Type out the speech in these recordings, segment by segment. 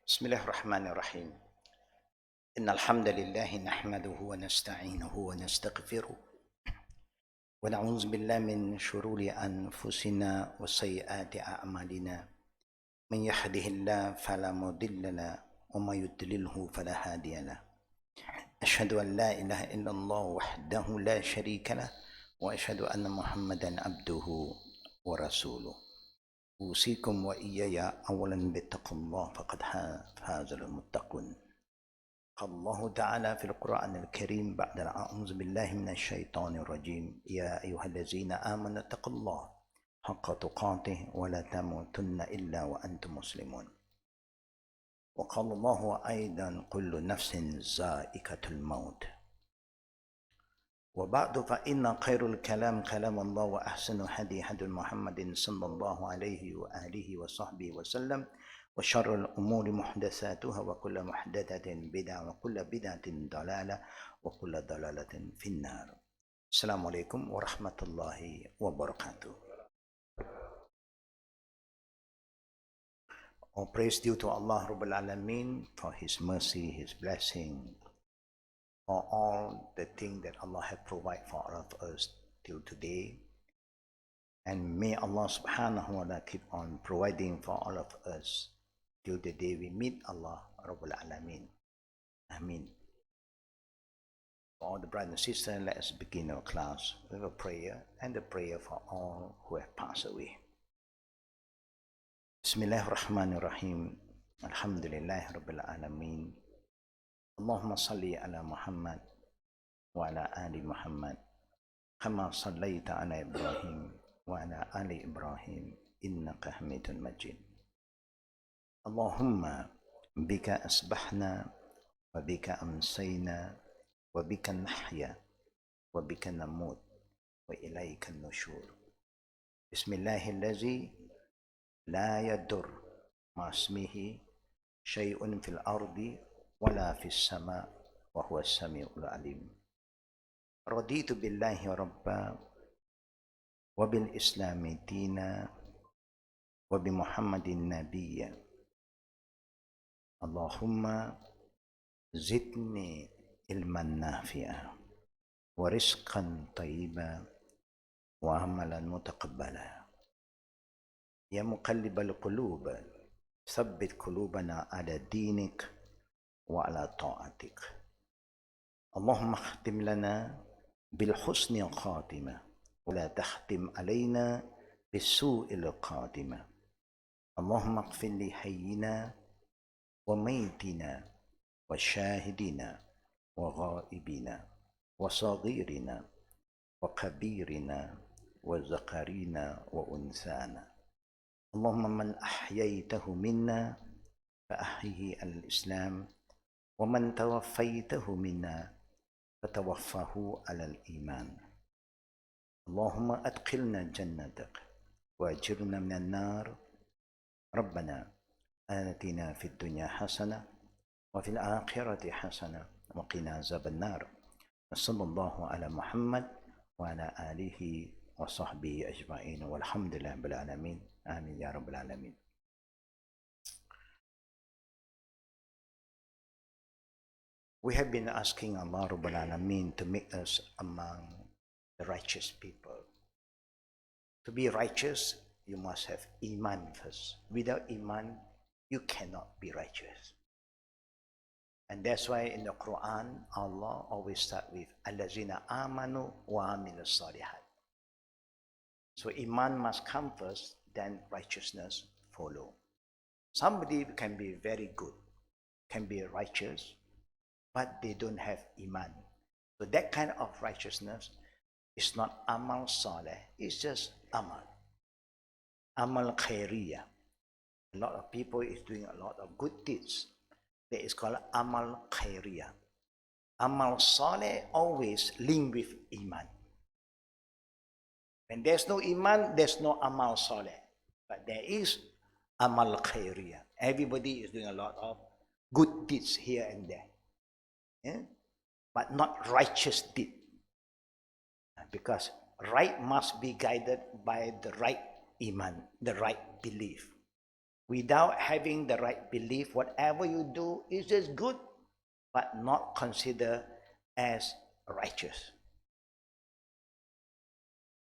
بسم الله الرحمن الرحيم. إن الحمد لله نحمده ونستعينه ونستغفره ونعوذ بالله من شرور أنفسنا وسيئات أعمالنا. من يهده الله فلا مضل له ومن يضلله فلا هادي له. أشهد أن لا إله إلا الله وحده لا شريك له وأشهد أن محمدا عبده ورسوله. أوصيكم وإياي أولا باتقوا الله فقد فاز المتقون. قال الله تعالى في القرآن الكريم بعد أعوذ بالله من الشيطان الرجيم: يا أيها الذين آمنوا اتقوا الله حق تقاته ولا تموتن إلا وأنتم مسلمون. وقال الله أيضا: كل نفس ذائقة الموت. وبعد فإن خير الكلام كلام الله وأحسن الهدي هدي محمد صلى الله عليه وآله وصحبه وسلم وشر الأمور محدثاتها وكل محدثة بدعة وكل بدعة ضلالة وكل ضلالة في النار. السلام عليكم ورحمة الله وبركاته. All praise due to Allah Rabbul Alameen for His mercy, His blessing, for all the things that Allah has provided for all of us till today. And may Allah subhanahu wa ta'ala keep on providing for all of us till the day we meet Allah Rabbul Alameen. Ameen. For all the brothers and sisters, let us begin our class with a prayer and a prayer for all who have passed away. Bismillahirrahmanirrahim. Alhamdulillahi Rabbil Alameen. Allahumma salli ala Muhammad wa ala ali Muhammad kama sallaita ala Ibrahim wa ala ali Ibrahim innaka hamidun majid. Allahumma bika asbahna wa bika amsayna wa bika nahya wa bika namut wa ilayka nushur. Bismillahillazi la yadur ma ismihi syai'un fil ardi wala fis sama wa huwa as-sami'ul alim. Raditu billahi rabba wa bil islami dina wa bi Muhammadin nabiyya. Allahumma zidni ilman nafi'a wa rizqan tayyiba wa amalan mutaqabbala. Ya muqallibal qulub thabbit qulubana ala dinik wa ala ta'atik. Allahumma khtim lana bil husni khatimah wa la takhtim alayna bis su'il qatimah. Allahumma ighfir li hayyina wa maytina wa syahidina wa ghaibina wa saghirina wa kabirina wa zakarina wa unsana. Allahumma man ahyaytahu minna fa ahyihi al-islam wa man tawaffaytahu minna fatawaffahu ala al-iman. Allahumma adkhilna jannatak wa ajirna minan nar. Rabbana atina fid dunya hasanah wa fil akhirati hasanah wa qina azaban nar. Sallallahu ala Muhammad wa ala alihi wa sahbihi ajma'in walhamdulillahi rabbil alamin. Amin ya rabbal alamin. We have been asking Allah Rabbul Alameen to make us among the righteous people. To be righteous, you must have Iman first. Without Iman, you cannot be righteous. And that's why in the Quran, Allah always starts with Allazina amanu wa amilus salihat. So Iman must come first, then righteousness follow. Somebody can be very good, can be righteous, but they don't have Iman. So that kind of righteousness is not Amal Saleh, it's just Amal. Amal Khairiyah. A lot of people is doing a lot of good deeds. That is called Amal Khairiyah. Amal Saleh always linked with Iman. When there's no Iman, there's no Amal Saleh. But there is Amal Khairiyah. Everybody is doing a lot of good deeds here and there. Yeah? But not righteous deed. Because right must be guided by the right Iman, the right belief. without having the right belief, whatever you do is just good, but not considered as righteous.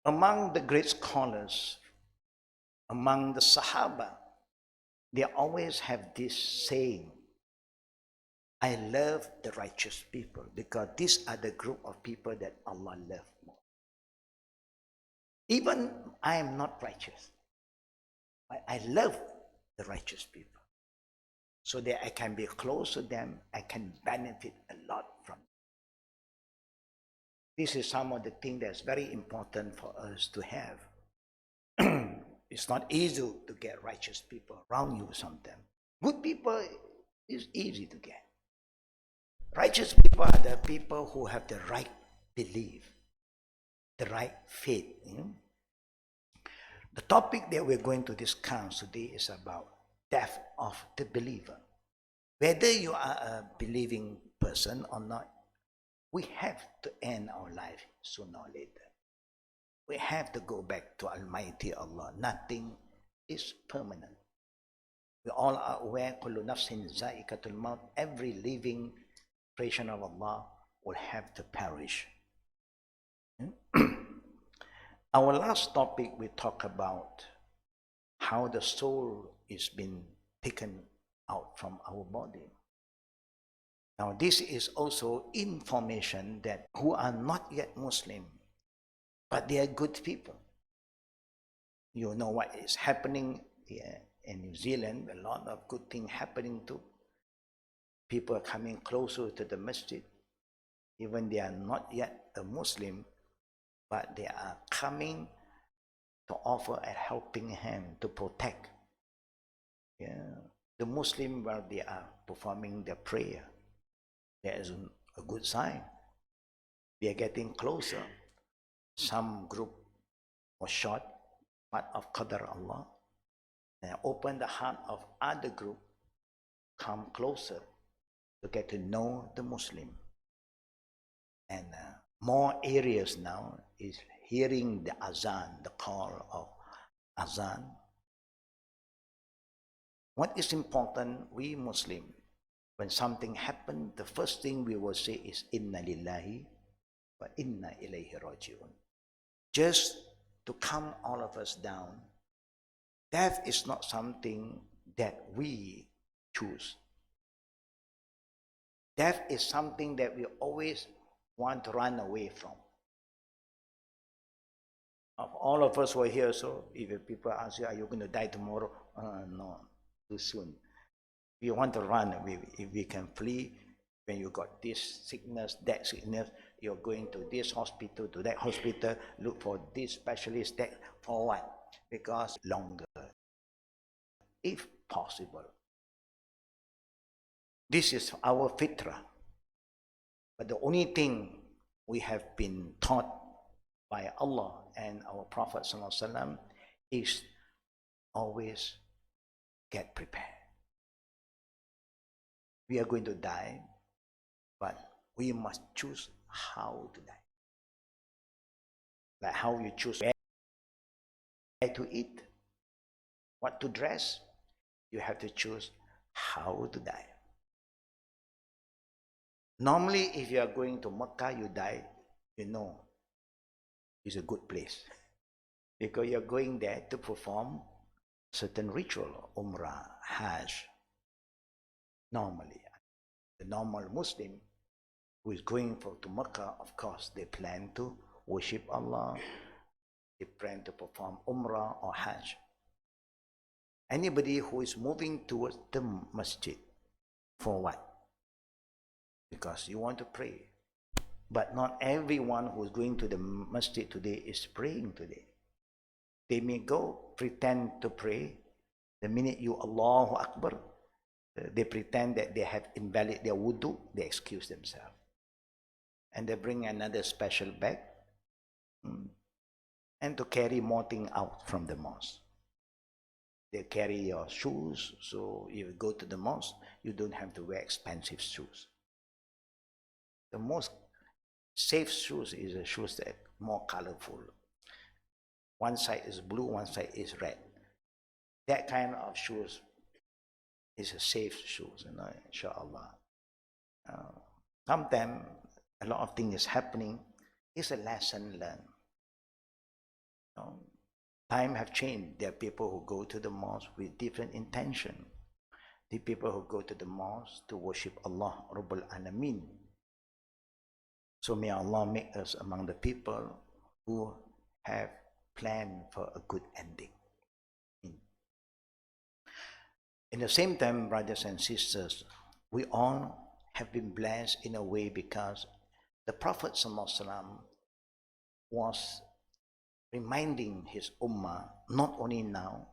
Among the great scholars, among the Sahaba, they always have this saying, I love the righteous people because these are the group of people that Allah loves more. Even I am not righteous, I love the righteous people so that I can be close to them, I can benefit a lot from them. This is some of the things that's very important for us to have. It's not easy to get righteous people around you sometimes. Good people is easy to get. Righteous people are the people who have the right belief, the right faith. The topic that we're going to discuss today is about death of the believer. Whether you are a believing person or not, we have to end our life sooner or later. We have to go back to Almighty Allah. Nothing is permanent. We all are aware, كُلُّ نَفْسٍ زَائِقَةُ الْمَوْتِ. Every living creation of Allah will have to perish. Our last topic, we talk about how the soul is being taken out from our body. Now, this is also information that who are not yet Muslim, but they are good people. You know what is happening here in New Zealand, a lot of good things happening too. People are coming closer to the masjid, even they are not yet a Muslim, but they are coming to offer a helping hand to protect the Muslim while they are performing their prayer. There is a good sign. They are getting closer. Some group was shot, part of Qadar Allah, and open the heart of other group, come closer to get to know the Muslim. And more areas now is hearing the azan, the call of azan. What is important, we Muslim, when something happens, the first thing we will say is Inna lillahi wa inna ilayhi raji'un. Just to calm all of us down, death is not something that we choose. Death is something that we always want to run away from. Of all of us who are here, so if people ask you, are you going to die tomorrow? No, too soon. We want to run away. If we can flee, when you got this sickness, that sickness, you're going to this hospital, to that hospital, look for this specialist, that, for what? Because longer, if possible. This is our fitrah. But the only thing we have been taught by Allah and our Prophet ﷺ is always get prepared. We are going to die, but we must choose how to die. Like how you choose where to eat, what to dress, you have to choose how to die. Normally, if you are going to Mecca, you die, you know, it's a good place. Because you're going there to perform certain ritual, Umrah, Hajj. Normally, the normal Muslim who is going to Mecca, of course, they plan to worship Allah, they plan to perform Umrah or Hajj. Anybody who is moving towards the masjid, for what? Because you want to pray. But not everyone who is going to the masjid today is praying today. They may go, pretend to pray. The minute you Allahu Akbar, they pretend that they have invalid their wudu, they excuse themselves. And they bring another special bag and to carry more things out from the mosque. They carry your shoes, so if you go to the mosque, you don't have to wear expensive shoes. The most safe shoes is a shoes that more colorful. One side is blue, one side is red. that kind of shoes is a safe shoes, inshallah. Sometimes a lot of things is happening. It's a lesson learned. Time have changed. There are people who go to the mosque with different intention. The people who go to the mosque to worship Allah Rabbul Alameen. So may Allah make us among the people who have planned for a good ending. In the same time, brothers and sisters, we all have been blessed in a way because the Prophet ﷺ was reminding his ummah, not only now,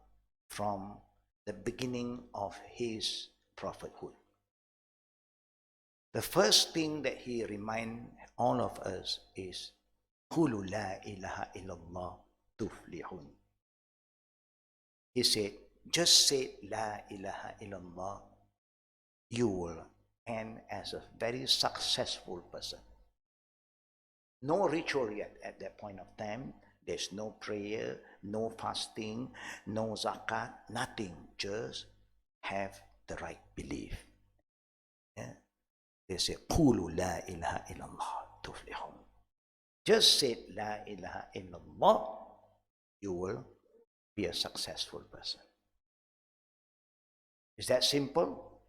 from the beginning of his prophethood. The first thing that he reminds all of us is, Qulu la ilaha illallah tuflihun. He said, just say la ilaha illallah, you will end as a very successful person. No ritual yet at that point of time. There's no prayer, no fasting, no zakat, nothing. Just have the right belief. Yeah? They say, Qulu la ilaha illallah tuflihun. Just say la ilaha illallah, you will be a successful person. Is that simple?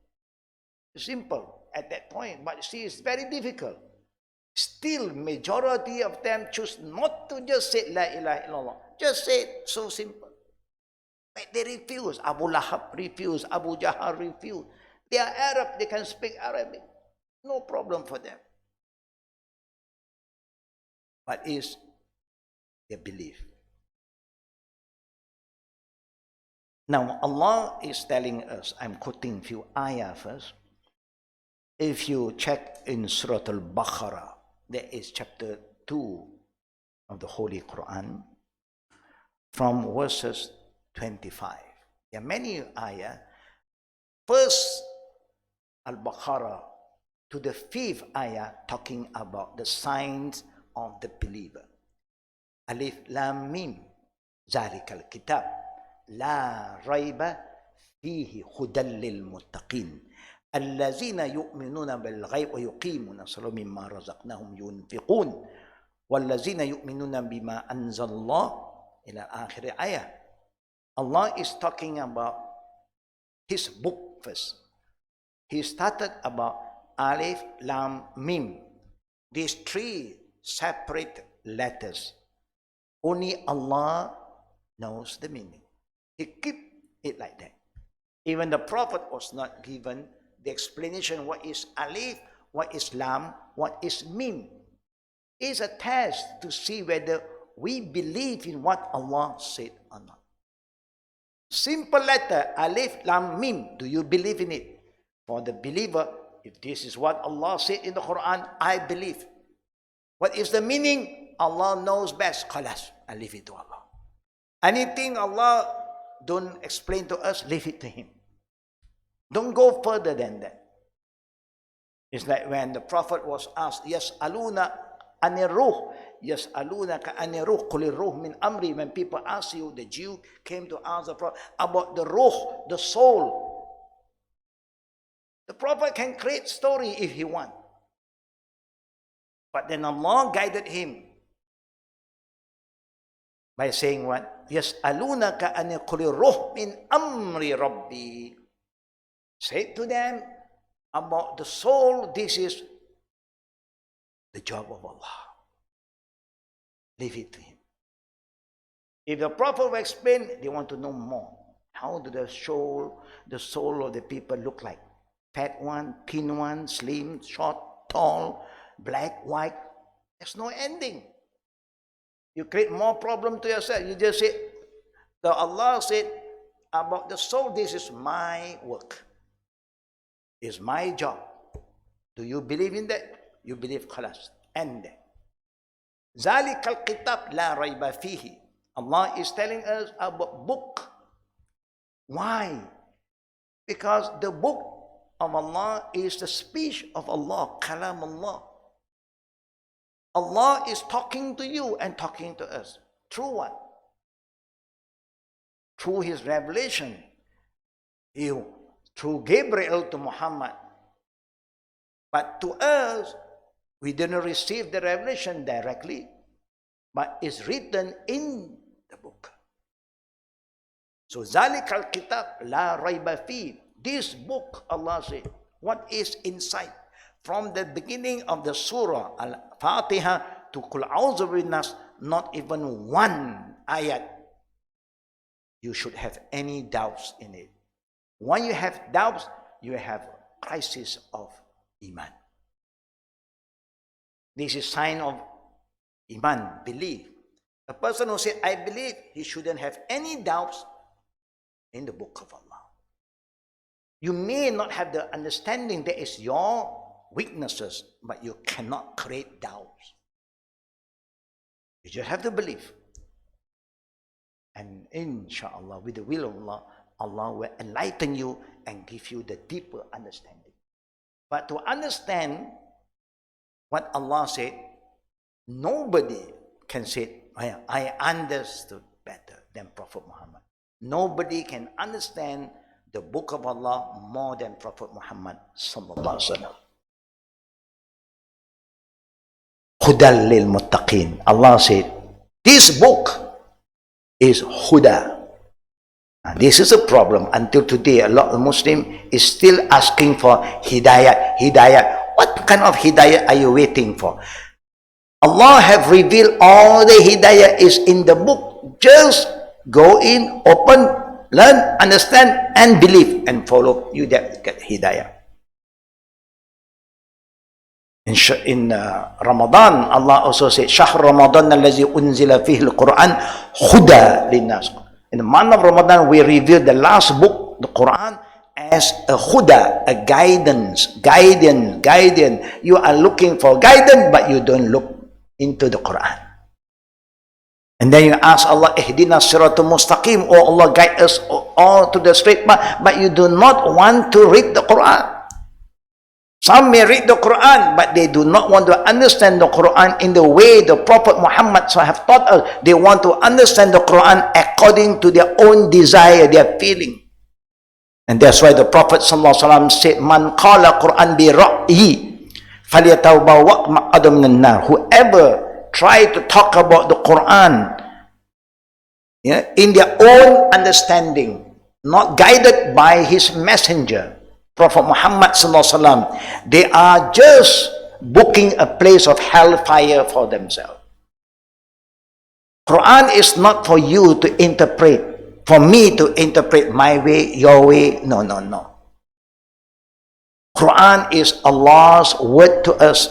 Simple at that point, but see, it's very difficult. Still, majority of them choose not to just say la ilaha illallah. Just say it, so simple. But they refuse. Abu Lahab refused. Abu Jahal refused. They are Arab. They can speak Arabic. No problem for them. But it's their belief. Now, Allah is telling us, I'm quoting a few ayah first. If you check in Surah Al-Baqarah, there is chapter 2 of the Holy Quran, from verses 25. There are many ayah. First, Al-Baqarah to the 5th ayah, talking about the signs of the believer. Alif Lam Mim, Zalikal Kitab, La Rayba Fihi Hudal Lil Muttaqin. الذين يؤمنون بالغيب ويقيمون الصلاة مما رزقناهم ينفقون والذين يؤمنون بما أنزل الله إلى آخر آية. Allah is talking about his book first. He started about Alif Lam Mim. These 3 separate letters. Only Allah knows the meaning. He keep it like that. Even the Prophet was not given the explanation what is Alif, what is Lam, what is Mim. It's a test to see whether we believe in what Allah said or not. Simple letter, Alif, Lam, Mim. Do you believe in it? For the believer, if this is what Allah said in the Quran, I believe. What is the meaning? Allah knows best. Khalas, I leave it to Allah. Anything Allah don't explain to us, leave it to Him. Don't go further than that. It's like when the Prophet was asked, Yas'aluna anir ruh, Yas'alunaka anir ruh, qulir ruh min amri. When people ask you, the Jew came to ask the Prophet about the ruh, the soul. The Prophet can create story if he wants. But then Allah guided him by saying what? Yas'alunaka anir qulir ruh min amri rabbi. Say to them about the soul, this is the job of Allah. Leave it to Him. If the Prophet will explain, they want to know more. How do the soul of the people look like? Fat one, thin one, slim, short, tall, black, white. There's no ending. You create more problem to yourself. You just say, the Allah said about the soul, this is my work. It's my job. Do you believe in that? You believe, khalas. End that. Zalikal kitab la rayba fihi. Allah is telling us about book. Why? Because the book of Allah is the speech of Allah, kalam Allah. Allah is talking to you and talking to us. Through what? through his revelation, through Gabriel to Muhammad. But to us, we didn't receive the revelation directly, but it's written in the book. So, ذَلِكَ الْكِتَابُ لَا رَيْبَ فِيهِ. This book, Allah said, what is inside? From the beginning of the surah, Al-Fatiha to Qul A'udhu Bin-Nas, not even one ayat you should have any doubts in it. When you have doubts, you have a crisis of Iman. This is sign of Iman, belief. A person who says, I believe, he shouldn't have any doubts in the book of Allah. You may not have the understanding that is your weaknesses, but you cannot create doubts. You just have to believe. And inshallah, with the will of Allah, Allah will enlighten you and give you the deeper understanding. But to understand what Allah said, nobody can say, I understood better than Prophet Muhammad. Nobody can understand the book of Allah more than Prophet Muhammad sallallahu alaihi wasallam. Hudal lil muttaqin. Allah said, this book is huda. This is a problem. Until today, a lot of Muslims is still asking for hidayat. Hidayat. What kind of hidayat are you waiting for? Allah have revealed all the hidayah is in the book. Just go in, open, learn, understand, and believe, and follow. You get hidayah. In Ramadan, Allah also said, Shahr Ramadan allazi unzila fihi al-Quran huda linnas. In the month of Ramadan, we revealed the last book, the Quran, as a huda, a guidance. You are looking for guidance, but you don't look into the Quran. And then you ask Allah, Ihdina siratul mustaqim, oh Allah, guide us all to the straight path, but you do not want to read the Quran. Some may read the Quran, but they do not want to understand the Quran in the way the Prophet Muhammad have taught us. They want to understand the Quran according to their own desire, their feeling. And that's why the Prophet ﷺ said, Man qala Quran bi ra'yi falyatawbawa maq'adahu minan nar. Whoever try to talk about the Quran in their own understanding, not guided by his messenger, Prophet Muhammad ﷺ, they are just booking a place of hellfire for themselves. Quran is not for you to interpret, for me to interpret my way, your way. No. Quran is Allah's word to us,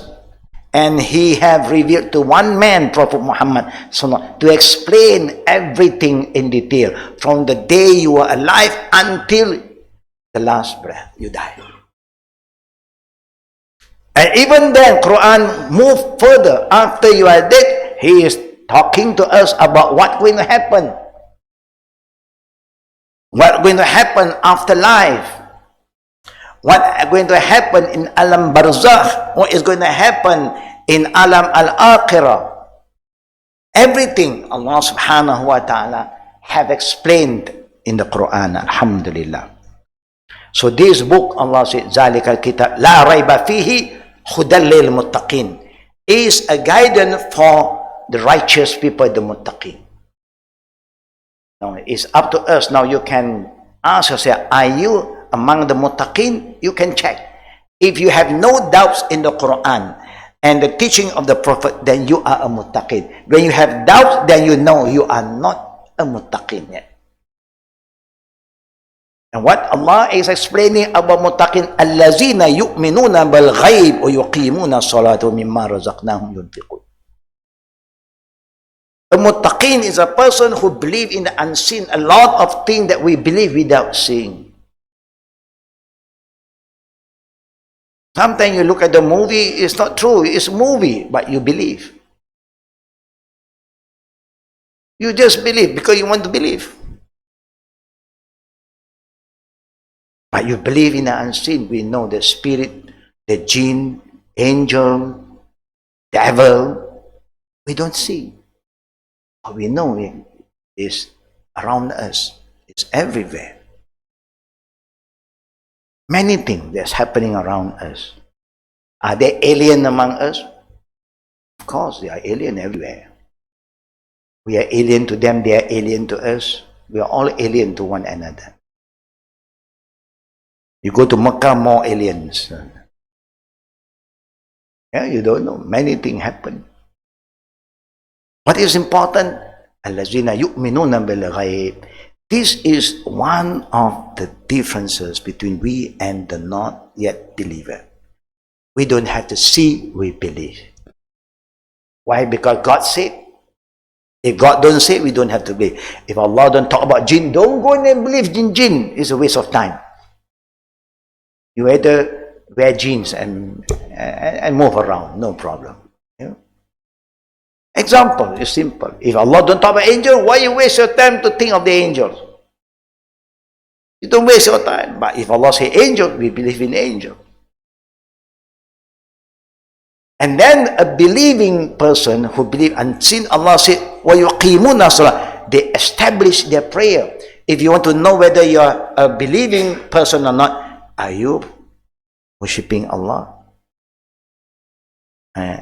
and He have revealed to one man, Prophet Muhammad, to explain everything in detail, from the day you are alive until the last breath you die. And even then, Quran move further. After you are dead, He is talking to us about what's going to happen. What's going to happen after life. What going to happen in Al-Barzakh. What is going to happen in Alam Al-Akhirah. Everything Allah subhanahu wa ta'ala have explained in the Quran. Alhamdulillah. So this book, Allah said, ذَلِكَ الْكِتَابُ لَا رَيْبَ فِيهِ هُدًى لِلْمُتَّقِينَ, is a guidance for the righteous people, the muttaqin. Now, it's up to us. Now you can ask yourself, are you among the muttaqin? You can check. If you have no doubts in the Quran and the teaching of the Prophet, then you are a muttaqin. When you have doubts, then you know you are not a muttaqin yet. And what Allah is explaining about muttaqin, allazina yu'minuna bil ghaib wa yuqimuna salata mimma razaqnahum yunfiqun. A muttaqin is a person who believes in the unseen. A lot of things that we believe without seeing. Sometimes you look at the movie, it's not true, it's a movie, but you believe. You just believe because you want to believe. But you believe in the unseen. We know the spirit, the jinn, angel, devil. We don't see. But we know it is around us. It's everywhere. Many things that's happening around us. Are they alien among us? Of course, they are alien everywhere. We are alien to them, they are alien to us. We are all alien to one another. You go to Mecca, more aliens. Yeah, you don't know. Many things happen. What is important? Allazina yu'minuna bil ghaib. This is one of the differences between we and the not yet believer. We don't have to see, we believe. Why? Because God said. If God don't say, we don't have to believe. If Allah don't talk about jinn, don't go and believe in jinn. It's a waste of time. You either wear jeans and move around, no problem. Yeah? Example is simple. If Allah don't talk about angel, why you waste your time to think of the angels? You don't waste your time. But if Allah say angel, we believe in angel. And then a believing person who believe unseen, Allah said, وَيُقِيمُونَ الصَّلَاةَ. They establish their prayer. If you want to know whether you are a believing person or not, are you worshipping Allah?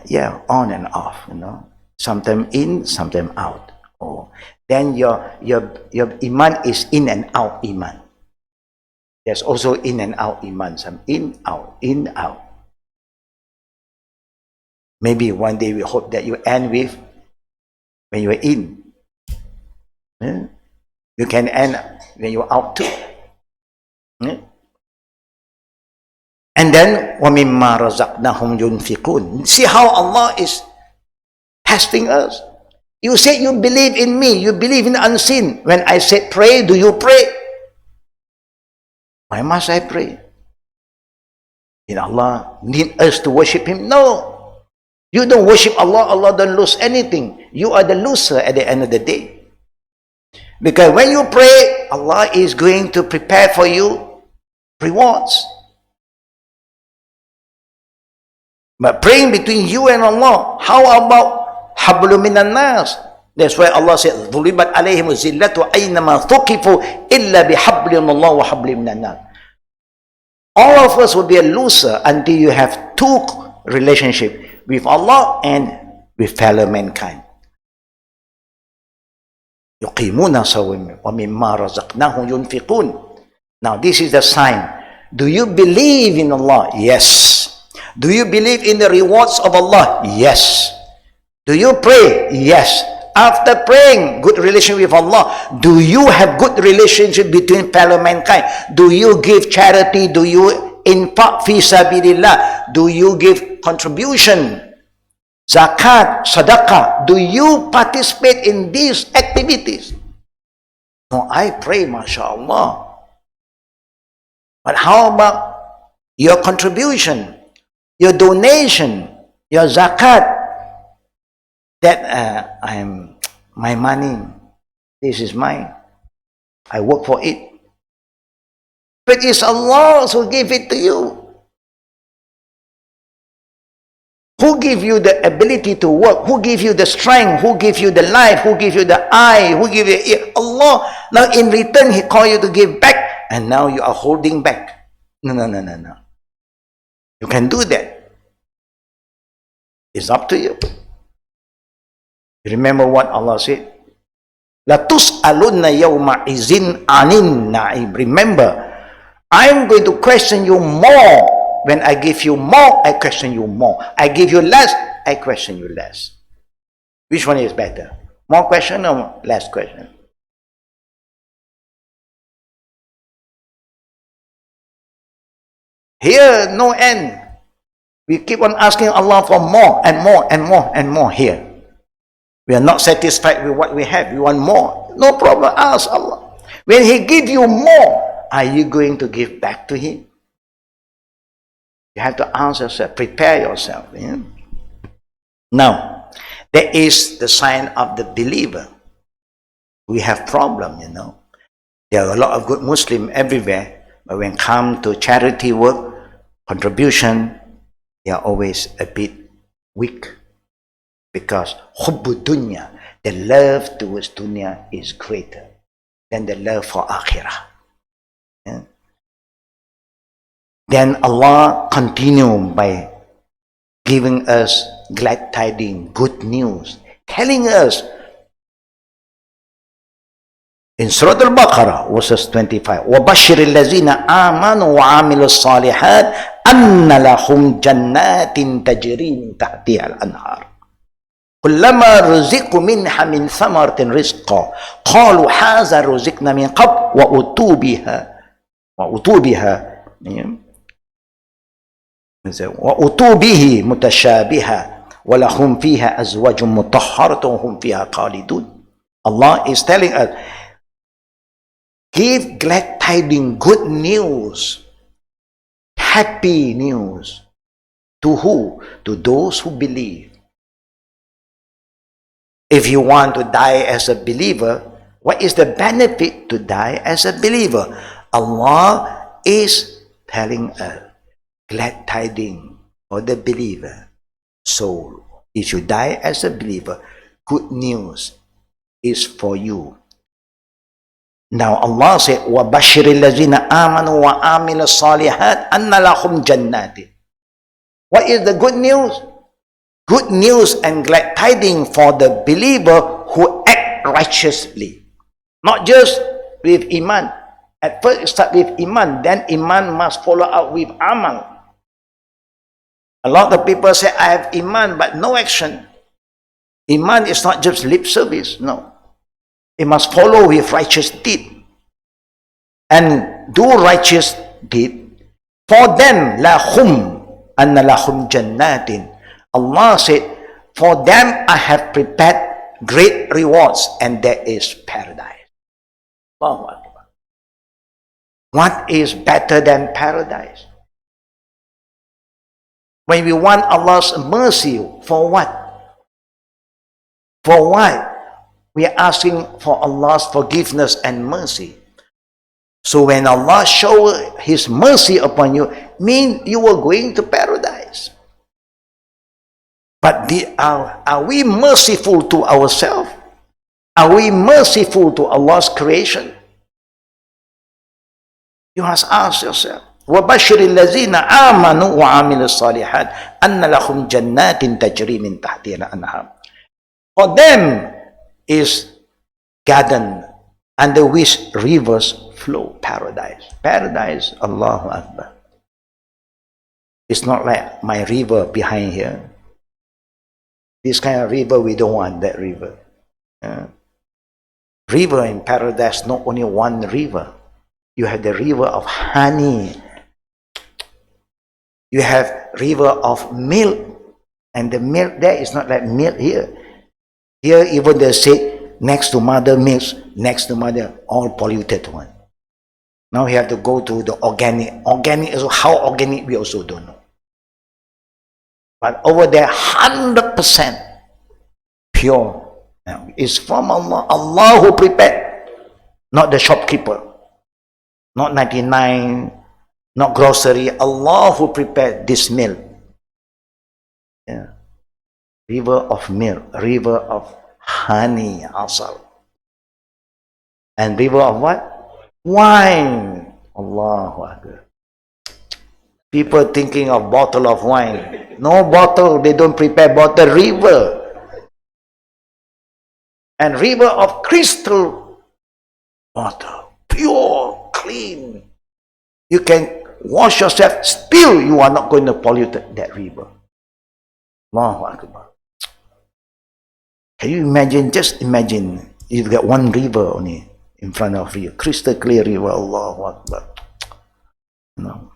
Yeah, on and off, you know. Sometimes in, sometimes out. Oh, then your iman is in and out iman. There's also in and out iman. Some in, out. Maybe one day we hope that you end with when you are in. Yeah? You can end when you are out too. Yeah? And then وَمِمَّا رَزَقْنَاهُمْ يُنْفِقُونَ. See how Allah is testing us. You said you believe in me, you believe in the unseen. When I said pray, do you pray? Why must I pray? Did Allah need us to worship Him? No. You don't worship Allah, Allah don't lose anything. You are the loser at the end of the day. Because when you pray, Allah is going to prepare for you rewards. But praying between you and Allah, how about hablu minan nas? That's why Allah said, ضُرِبَتْ عَلَيْهِمُ الزِّلَّةُ أَيْنَمَا ثُقِفُوا إِلَّا بِحَبْلٍ مِّنَ اللَّهِ وَحَبْلٍ مِّنَ النَّاسِ. All of us will be a loser until you have two relationships with Allah and with fellow mankind. يُقِيمُونَ صَوْمًا وَمِمَّا رَزَقْنَاهُمْ يُنْفِقُونَ. Now this is the sign. Do you believe in Allah? Yes. Do you believe in the rewards of Allah? Yes. Do you pray? Yes. After praying, good relation with Allah, do you have good relationship between fellow mankind? Do you give charity? Do you infaq fi sabilillah? Do you give contribution? Zakat, sadaqah? Do you participate in these activities? No, I pray, mashallah. But how about your contribution, your donation, your zakat? That my money, this is mine. I work for it. But it's Allah who gave it to you. Who gave you the ability to work? Who gave you the strength? Who gave you the life? Who gave you the eye? Who gave you ear? Allah. Now in return, He called you to give back, and now you are holding back. No. You can do that. It's up to you. Remember what Allah said? La tus'alunna yawma izin anin na'im. Remember, I'm going to question you more. When I give you more, I question you more. I give you less, I question you less. Which one is better? More question or less question? Here, no end. We keep on asking Allah for more and more and more and more here. We are not satisfied with what we have. We want more. No problem. Ask Allah. When He gives you more, are you going to give back to Him? You have to ask yourself. Prepare yourself. Yeah? Now, there is the sign of the believer. We have problem, you know. There are a lot of good Muslims everywhere, but when it comes to charity work, contribution, they are always a bit weak. Because hubbu dunya, the love towards dunya is greater. than the love for akhirah. Yeah. Then Allah continued by giving us glad tidings, good news, telling us in Surah Al-Baqarah, verses 25, وَبَشِّرِ الَّذِينَ آمَنُوا وَعَمِلُوا الصَّالِحَاتِ أَنَّ لَهُمْ جَنَّاتٍ تَجْرِي مِنْ تَحْتِهَا الْأَنْهَارُ كُلَّمَا رُزِقُوا مِنْهَا مِنْ ثَمَرَةٍ رِزْقًا قَالُوا هَذَا رُزِقْنَا مِنْ قَبْلُ وَأُتُوا بِهِ مُتَشَابِهًا وَلَهُمْ فِيهَا أَزْوَاجٌ مُطَهَّرَةٌ وَهُمْ فِيهَا خَالِدُونَ. Allah is telling us, give glad tidings, good news, happy news. To who? To those who believe. If you want to die as a believer, what is the benefit to die as a believer? Allah is telling us, glad tidings for the believer soul. If you die as a believer, good news is for you. Now Allah said, وَبَشِّرِ الَّذِينَ آمَنُوا وَعَمِلُوا الصَّالِحَاتِ أَنَّ لَهُمْ جَنَّاتٍ. What is the good news? Good news and glad tidings for the believer who act righteously. Not just with iman. At first it starts with iman, then iman must follow up with amal. A lot of people say, I have iman, but no action. Iman is not just lip service, no. It must follow with righteous deed. And do righteous deed. For them, lahum, anna lahum jannatin. Allah said, for them I have prepared great rewards, and there is paradise. Allahu Akbar. What is better than paradise? When we want Allah's mercy, for what? For what? We are asking for Allah's forgiveness and mercy. So when Allah shows His mercy upon you, mean you are going to paradise. But are we merciful to ourselves? Are we merciful to Allah's creation? You must ask yourself. وَبَشِّرِ الَّذِينَ آمَنُوا وَعَمِلُوا الصَّالِحَاتِ أَنَّ لَهُمْ جَنَّاتٍ تَجْرِي مِنْ تَحْتِهَا الْأَنْهَارُ. For them is garden under which rivers flow. Paradise. Paradise, Allahu Akbar. It's not like my river behind here. This kind of river, we don't want that river. River in paradise, not only one river. You have the river of honey. You have river of milk. And the milk there is not like milk here. Here even they say next to mother milk, next to mother, all polluted one. Now we have to go to the organic. Organic is how organic we also don't know. But over there, 100% pure. Now, it's from Allah. Allah who prepared, not the shopkeeper, not 99, not grocery. Allah who prepared this milk. Yeah. River of milk, river of honey, asal. And river of what? Wine. Allahu Akbar. People thinking of bottle of wine. No bottle, they don't prepare bottle, river. And river of crystal water. Pure, clean. You can wash yourself, still you are not going to pollute that river. Allahu Akbar. Can you imagine, just imagine, you've got one river only in front of you. Crystal clear river, Allahu Akbar. No.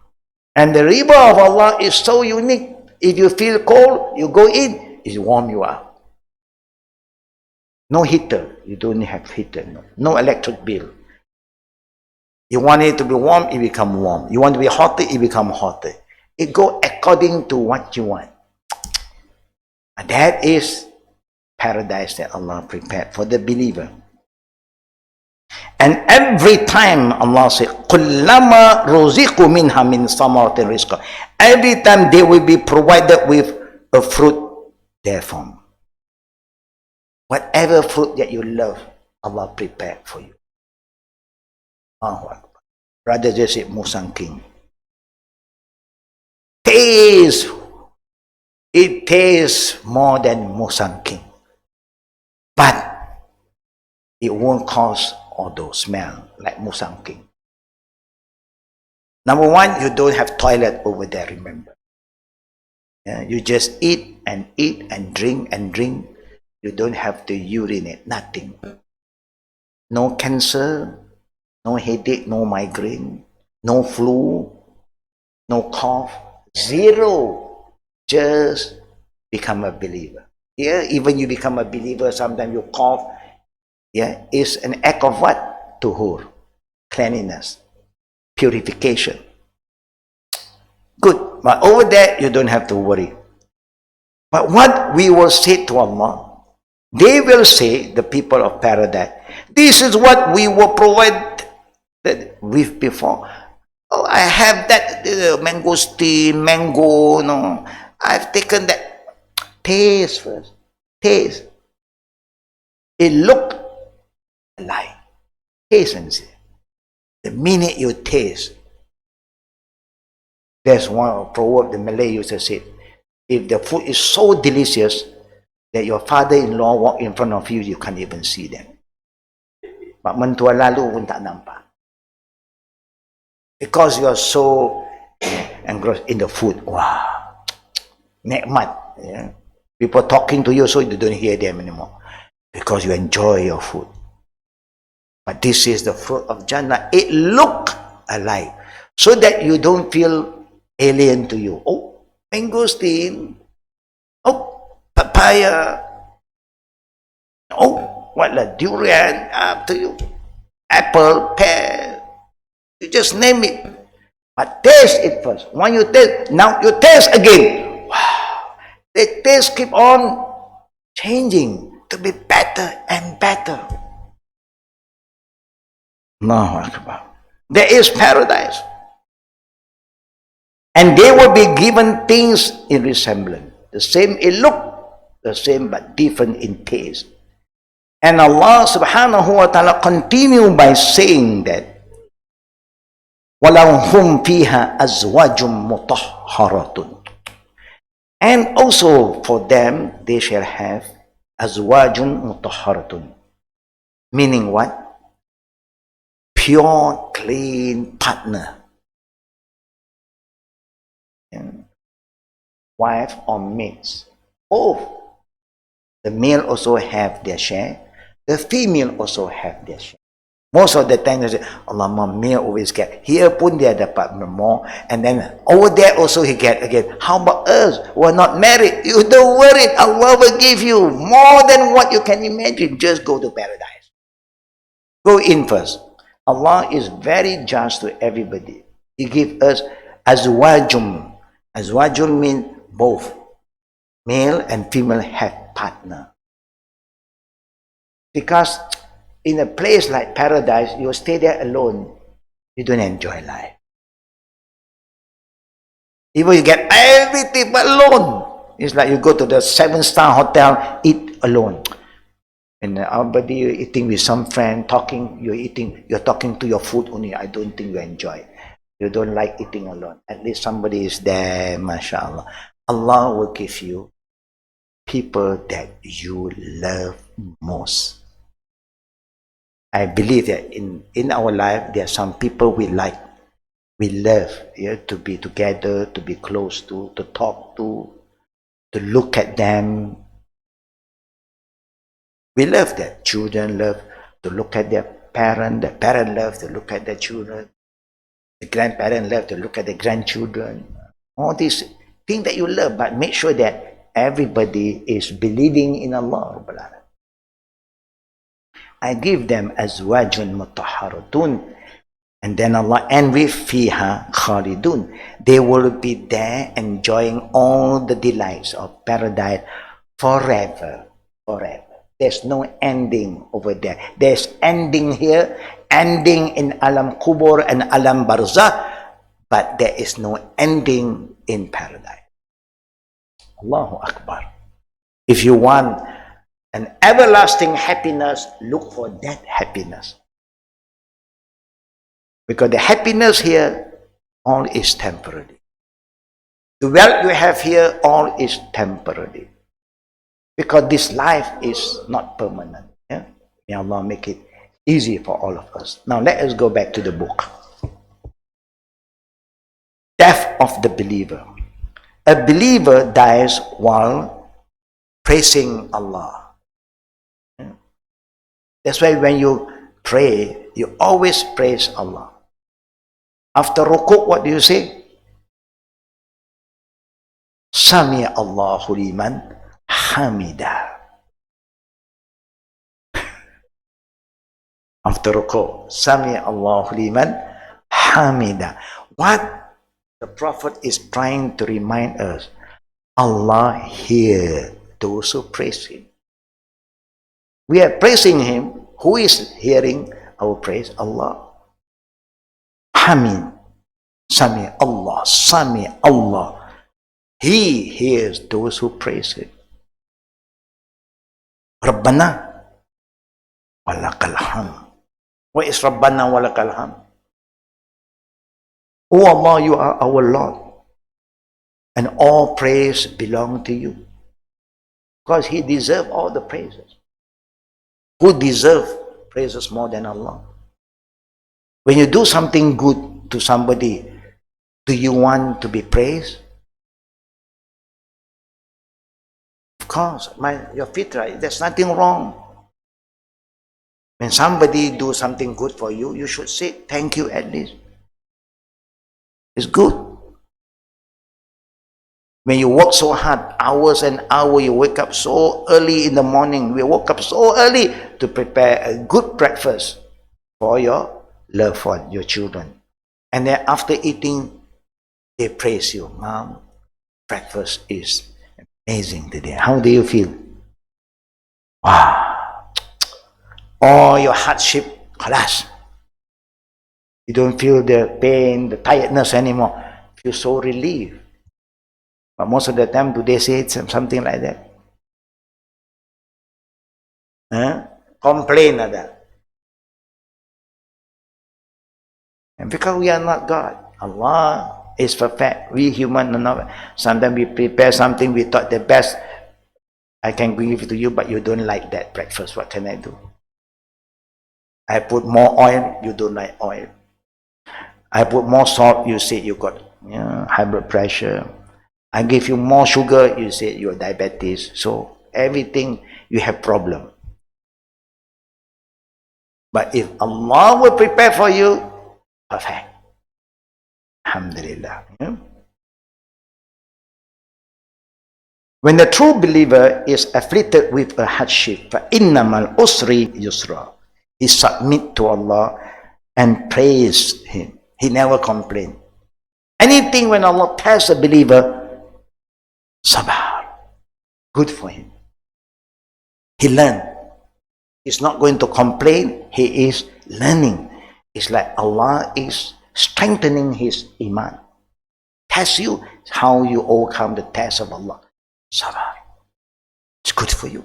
And the river of Allah is so unique. If you feel cold, you go in, it warm you up. No heater. You don't have heater. No electric bill. You want it to be warm, it become warm. You want to be hotter, it become hotter. It go according to what you want. And that is paradise that Allah prepared for the believer. And every time Allah said, "Kullama ruziqu minha min samaratin rizqa." Every time they will be provided with a fruit therefrom. Whatever fruit that you love, Allah prepared for you. Allahu Akbar. Brother just said Musang King. Taste. It tastes more than Musang King. But it won't cause odor, smell like Musang King. Number one, you don't have toilet over there, remember. Yeah, you just eat and drink and drink. You don't have to urinate, nothing. No cancer, no headache, no migraine, no flu, no cough, zero. Just become a believer. Yeah, even you become a believer, sometimes you cough. Yeah, it's an act of what? Tuhur, cleanliness, purification. Good. But over there, you don't have to worry. But what we will say to Allah, they will say, the people of paradise, this is what we were provided with before. Oh, I have that mangosteen, mango, no. I've taken that. Taste first. Taste. It look like. Taste and see. The minute you taste, there's one proverb the Malay used to say, if the food is so delicious that your father-in-law walk in front of you, you can't even see them. Mak mentua lalu pun tak nampak. Because you are so engrossed in the food. Wow. Nikmat. Yeah. People talking to you so you don't hear them anymore. Because you enjoy your food. But this is the fruit of Jannah. It look alike. So that you don't feel alien to you. Oh, mangosteen. Oh, papaya. Oh, what la durian. Up to you. Apple, pear. You just name it. But taste it first. When you taste, now you taste again. Wow. The taste keep on changing to be better and better. Allahu Akbar. There is paradise. And they will be given things in resemblance. The same, it look the same but different in taste. And Allah subhanahu wa ta'ala continue by saying that وَلَهُمْ فِيهَا أَزْوَاجٌ مُطَهَّرَةٌ. And also for them, they shall have أَزْوَاجٌ مُطَهَّرَةٌ. Meaning what? Pure, clean partner. And wife or mates. Both. The male also have their share. The female also have their share. Most of the time they say, Allah, my male always get. Here pun dia dapat more. And then over there also he get again. How about us? We're not married. You don't worry. Allah will give you more than what you can imagine. Just go to paradise. Go in first. Allah is very just to everybody. He gives us azwajum. Azwajum means both. Male and female have partner. Because in a place like paradise, you stay there alone. You don't enjoy life. Even you get everything but alone. It's like you go to the 7-star hotel, eat alone. And everybody you're eating with some friend, talking, you're talking to your food only. I don't think you enjoy. You don't like eating alone. At least somebody is there, mashallah. Allah will give you people that you love most. I believe that in our life, there are some people we like, we love, yeah, to be together, to be close to talk to look at them. We love that. Children love to look at their parent. The parent love to look at their children. The grandparent love to look at the grandchildren. All these things that you love, but make sure that everybody is believing in Allah. I give them azwajun mutahharatun. And then Allah, and with fiha khalidun. They will be there enjoying all the delights of paradise forever. Forever. There's no ending over there. There's ending here, ending in Alam Kubur and Alam Barzakh, but there is no ending in paradise. Allahu Akbar. If you want an everlasting happiness, look for that happiness. Because the happiness here, all is temporary. The wealth you have here, all is temporary. Because this life is not permanent. Yeah? May Allah make it easy for all of us. Now let us go back to the book. Death of the believer. A believer dies while praising Allah. Yeah? That's why when you pray, you always praise Allah. After ruku', what do you say? Sami Allahu liman hamida. After ruku', Sami Allahu liman hamida. What the Prophet is trying to remind us, Allah hears those who praise Him. We are praising Him. Who is hearing our praise? Allah. Hamid. Sami Allah. Sami Allah. He hears those who praise Him. Rabbana walakal hamd. What is Rabbana walakal hamd? Oh Allah, you are our Lord, and all praise belong to you, because He deserves all the praises. Who deserves praises more than Allah? When you do something good to somebody, do you want to be praised? Of course, your fitrah, there's nothing wrong. When somebody do something good for you, you should say thank you at least. It's good. When you work so hard, hours and hours, you wake up so early in the morning. We woke up so early to prepare a good breakfast for your loved one, your children. And then after eating, they praise you. Mom, breakfast is amazing today. How do you feel? Wow. All your hardship, khalas. You don't feel the pain, the tiredness anymore. You feel so relieved. But most of the time, do they say something like that? Complain of that. And because we are not God, Allah is perfect. We human are not. Sometimes we prepare something, we thought the best. I can give it to you, but you don't like that breakfast. What can I do? I put more oil, you don't like oil. I put more salt, you say you got high blood pressure. I give you more sugar, you say you're diabetes. So everything you have problem. But if Allah will prepare for you, perfect. Alhamdulillah. Yeah? When the true believer is afflicted with a hardship, فَإِنَّمَا الْأُسْرِ يُسْرًا, he submit to Allah and praise Him. He never complained. Anything when Allah tests a believer, sabar, good for him. He learned. He's not going to complain. He is learning. It's like Allah is strengthening his iman. Test you how you overcome the test of Allah. Sabar. It's good for you.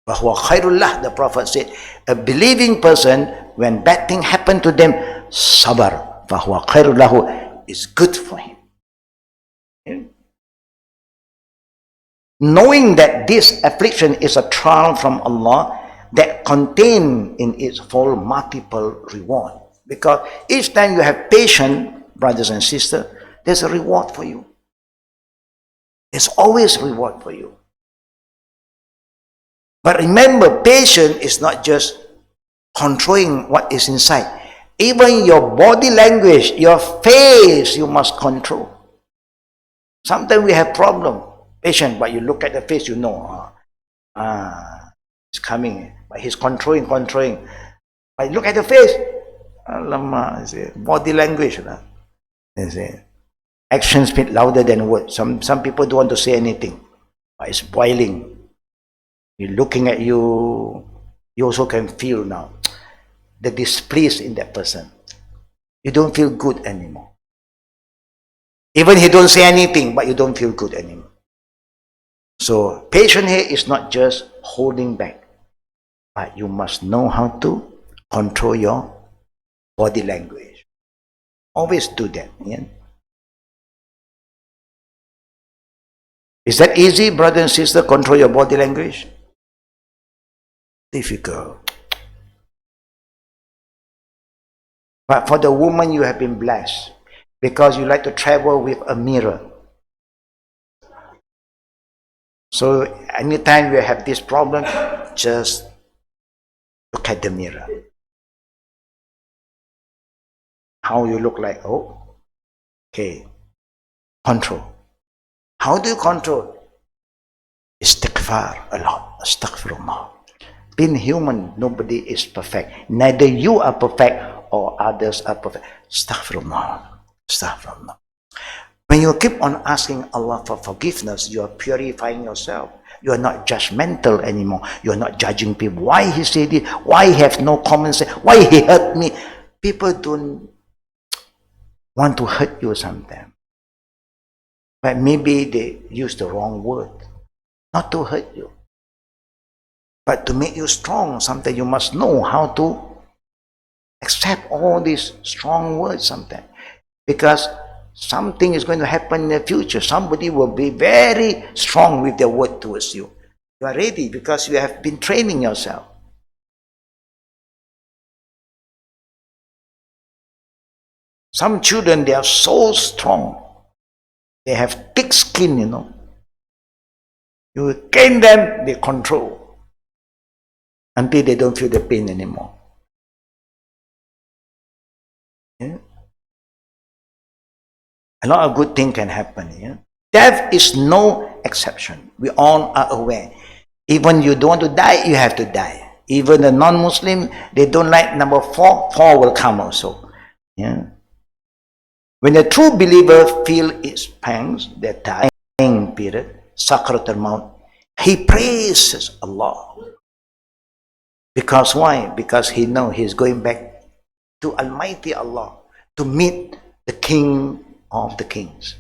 وَهُوَ خَيْرُ اللَّهِ, the Prophet said, a believing person, when bad thing happen to them, sabar. فَهُوَ خَيْرُ لَهُ, is good for him. Yeah? Knowing that this affliction is a trial from Allah that contain in its full multiple reward. Because each time you have patience, brothers and sisters, there's a reward for you. There's always a reward for you. But remember, patience is not just controlling what is inside. Even your body language, your face, you must control. Sometimes we have problem. Patient, but you look at the face, you know, it's coming. But he's controlling. But you look at the face, alamak, body language. Actions speak louder than words. Some people don't want to say anything, but it's boiling. You're looking at you also can feel now the displeased in that person. You don't feel good anymore. Even he don't say anything, but you don't feel good anymore. So patience here is not just holding back, but you must know how to control your body language. Always do that. Yeah? Is that easy, brother and sister, control your body language? Difficult. But for the woman, you have been blessed because you like to travel with a mirror. So anytime you have this problem, just look at the mirror. How you look like, oh, okay. Control. How do you control? Istighfar a lot. Astaghfirullah. Being human, nobody is perfect. Neither you are perfect or others are perfect. Astaghfirullah. Astaghfirullah. When you keep on asking Allah for forgiveness, you are purifying yourself. You are not judgmental anymore. You are not judging people. Why he said it? Why he have no common sense? Why he hurt me? People don't want to hurt you sometimes. But maybe they use the wrong word. Not to hurt you. But to make you strong, sometimes you must know how to accept all these strong words sometimes. Because something is going to happen in the future. Somebody will be very strong with their word towards you. You are ready because you have been training yourself. Some children, they are so strong. They have thick skin, you know. You cane them, they control. Until they don't feel the pain anymore. Yeah? A lot of good things can happen. Yeah? Death is no exception. We all are aware. Even you don't want to die, you have to die. Even the non-Muslim, they don't like number 4, 4 will come also. Yeah? When a true believer feels its pangs, the dying period, Sakratul Maut, he praises Allah. Because why? Because he knows he's going back to Almighty Allah to meet the King of the Kings.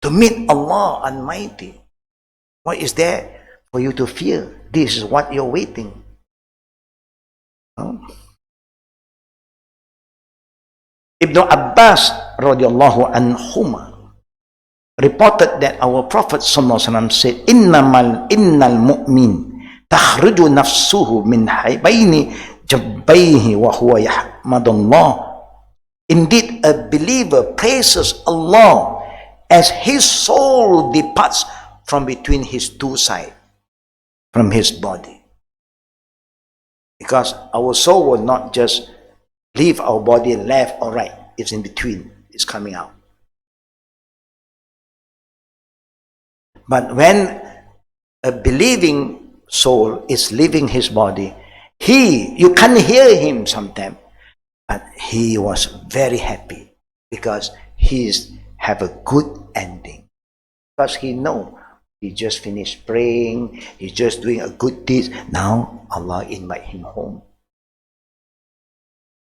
To meet Allah Almighty. What is there for you to fear? This is what you're waiting. Ibn Abbas radiallahu anhuma reported that our Prophet sallallahu alaihi wasallam said, innal mu'min takhruju nafsuhu min bayni jabbayhi wa huwa yahmadullah. Indeed, a believer praises Allah as his soul departs from between his two sides, from his body. Because our soul will not just leave our body left or right. It's in between. It's coming out. But when a believing soul is leaving his body, you can't hear him sometimes, but he was very happy because he's have a good ending. Because he know he just finished praying, he's just doing a good deed. Now Allah invite him home.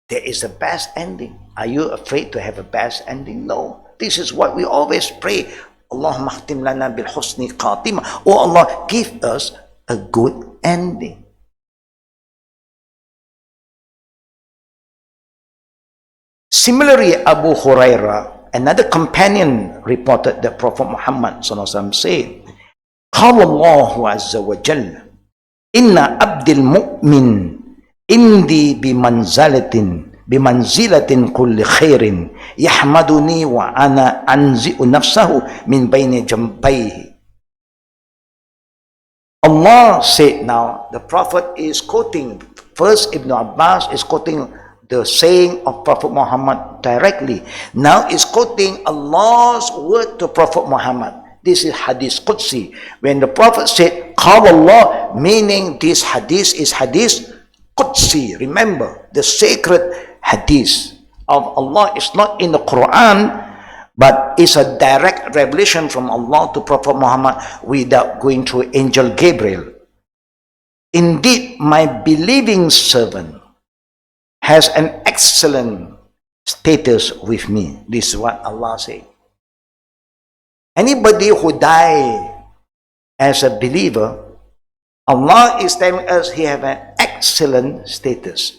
There is a best ending. Are you afraid to have a best ending? No. This is what we always pray. Allahumma khtim lana bil husni khatima. Oh Allah, give us a good ending. Similarly, Abu Hurairah, another companion, reported that Prophet Muhammad said, قال الله عز وجل إن عبد المؤمن إندي بمنزلة كل خير يحمدني وأنا أنزئ نفسه من بين جنبيه. Allah said, now the Prophet is quoting, first Ibn Abbas is quoting the saying of Prophet Muhammad directly. Now is quoting Allah's word to Prophet Muhammad. This is Hadith Qudsi. When the Prophet said, Qala Allah, meaning this Hadith is Hadith Qudsi. Remember, the sacred Hadith of Allah is not in the Quran, but it's a direct revelation from Allah to Prophet Muhammad without going through Angel Gabriel. Indeed, my believing servant has an excellent status with me. This is what Allah said. Anybody who dies as a believer, Allah is telling us he have an excellent status.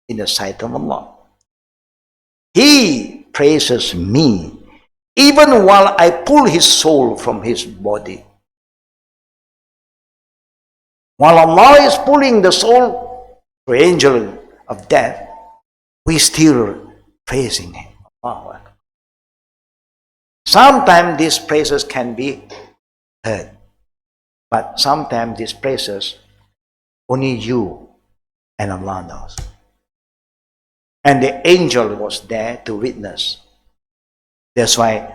in the sight of Allah. He praises me even while I pull his soul from his body. While Allah is pulling the soul, the angel of death, we still praising him. Sometimes these praises can be heard, but sometimes these praises only you and Allah knows. And the angel was there to witness. That's why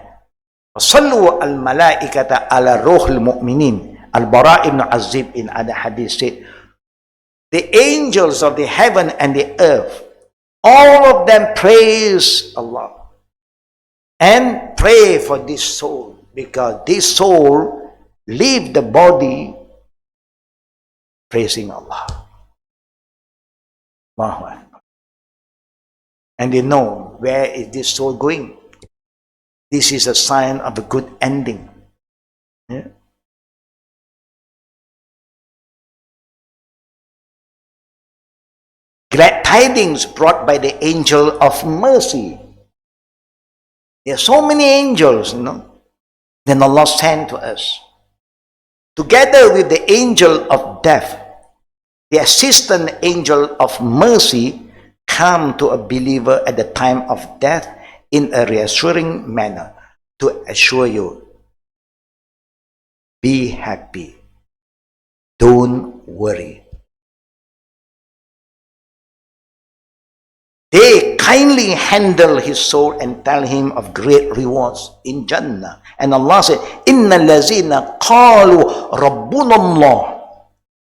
وَصَلُّوا الْمَلَائِكَةَ عَلَى رُوحِ الْمُؤْمِنِينَ Al-Bara ibn Azib in other hadith said, the angels of the heaven and the earth, all of them praise Allah and pray for this soul, because this soul leave the body praising Allah. Allahu Akbar. And they know where is this soul going. This is a sign of a good ending. Yeah? Glad tidings brought by the angel of mercy. There are so many angels, then Allah sent to us. Together with the angel of death, the assistant angel of mercy come to a believer at the time of death in a reassuring manner to assure you, be happy, don't worry. They kindly handle his soul and tell him of great rewards in Jannah. And Allah said, Inna lazina qalu Rabbuna Allah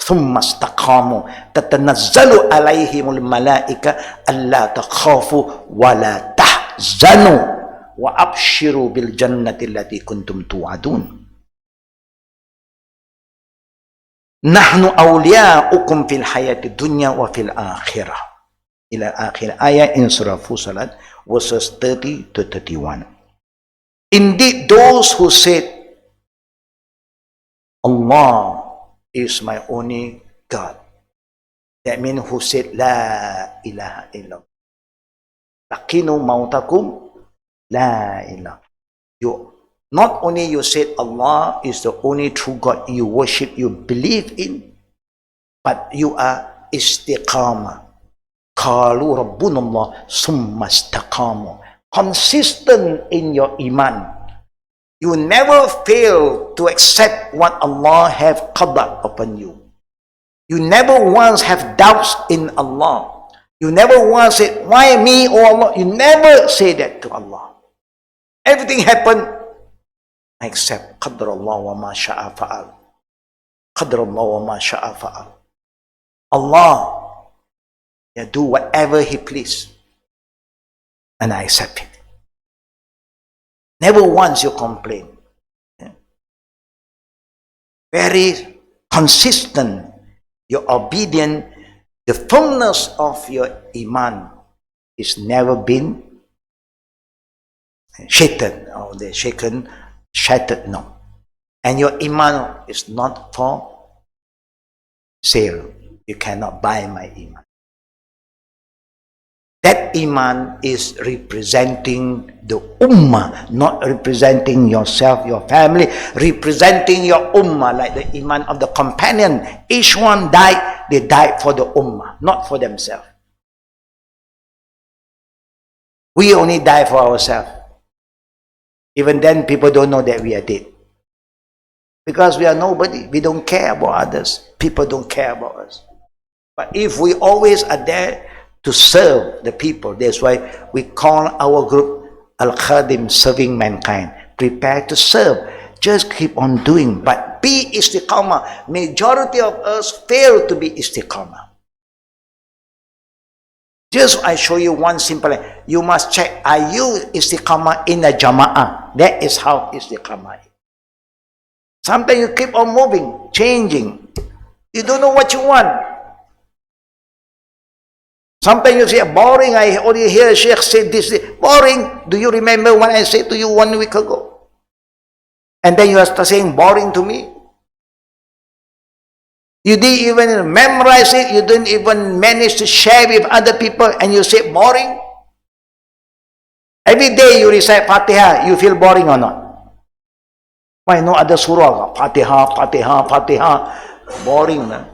thumma istaqamu tatanazzalu alayhimul malaika alla takhafu wa la tahzanu wa abshiru bil jannati allati kuntum tu'adun. Nahnu awliya'ukum fil hayati dunya wa fil akhirah. Ila akhir ayat in Surah Fussilat, verses 30 to 31. Indeed, those who said, Allah is my only God. That means who said, La ilaha illallah. Laqinu mautakum, La ilaha. Not only you said Allah is the only true God you worship, you believe in, but you are istiqamah. Qalu Rabbuna Allah summa istaqamu. Consistent in your iman. You never fail to accept what Allah have qadar upon you. You never once have doubts in Allah. You never once say, why me, oh Allah? You never say that to Allah. Everything happened, I accept qadar Allah wa ma sha'a fa'al. Qadar Allah wa ma sha'a fa'al. Allah do whatever He please, and I accept it. Never once you complain. Very consistent, your obedience, the firmness of your iman is never been shaken, or the shaken, shattered, no. And your iman is not for sale. You cannot buy my iman. That iman is representing the ummah, not representing yourself, your family, representing your ummah, like the iman of the companion. Each one died, they died for the ummah, not for themselves. We only die for ourselves. Even then, people don't know that we are dead. Because we are nobody. We don't care about others. People don't care about us. But if we always are there to serve the people, that's why we call our group Al-Khadim, serving mankind. Prepare to serve. Just keep on doing. But be istiqamah. Majority of us fail to be istiqamah. Just I show you one simple. You must check, are you istiqamah in a jama'ah? That is how istiqamah is. Sometimes you keep on moving, changing. You don't know what you want. Sometimes you say, boring, I only hear Sheikh say this. Boring. Do you remember what I said to you 1 week ago? And then you are saying boring to me? You didn't even memorize it. You didn't even manage to share with other people, and you say boring. Every day you recite Fatiha, you feel boring or not? Why no other surah? Fatiha, Fatiha, Fatiha. Boring, man.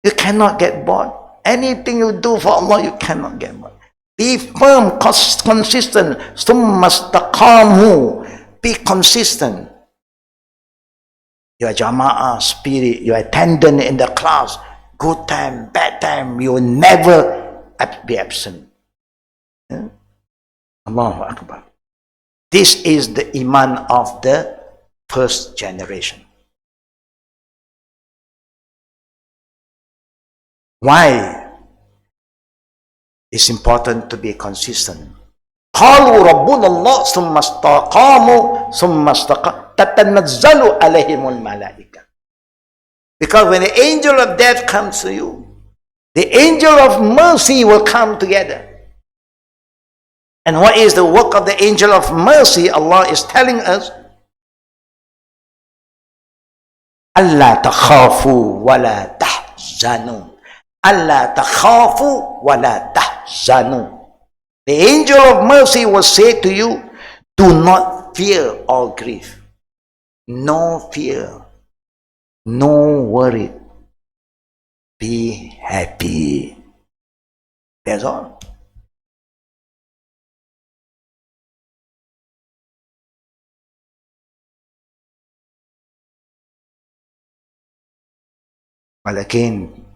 You cannot get bored. Anything you do for Allah, you cannot get bored. Be firm, consistent. Summa istaqamu. Be consistent. Your jama'ah spirit, your attendance in the class, good time, bad time, you will never be absent. Yeah? Allahu Akbar. This is the iman of the first generation. Why? It's important to be consistent. قالوا ربنا الله ثم استقاموا ثم تتنزل عليهم الملائكة. Because when the angel of death comes to you, the angel of mercy will come together. And what is the work of the angel of mercy? Allah is telling us, ألا تخافوا ولا تحزنوا. ألا تخافوا ولا تحزنوا. The angel of mercy will say to you, do not fear or grieve. No fear. No worry. Be happy. That's all. But again,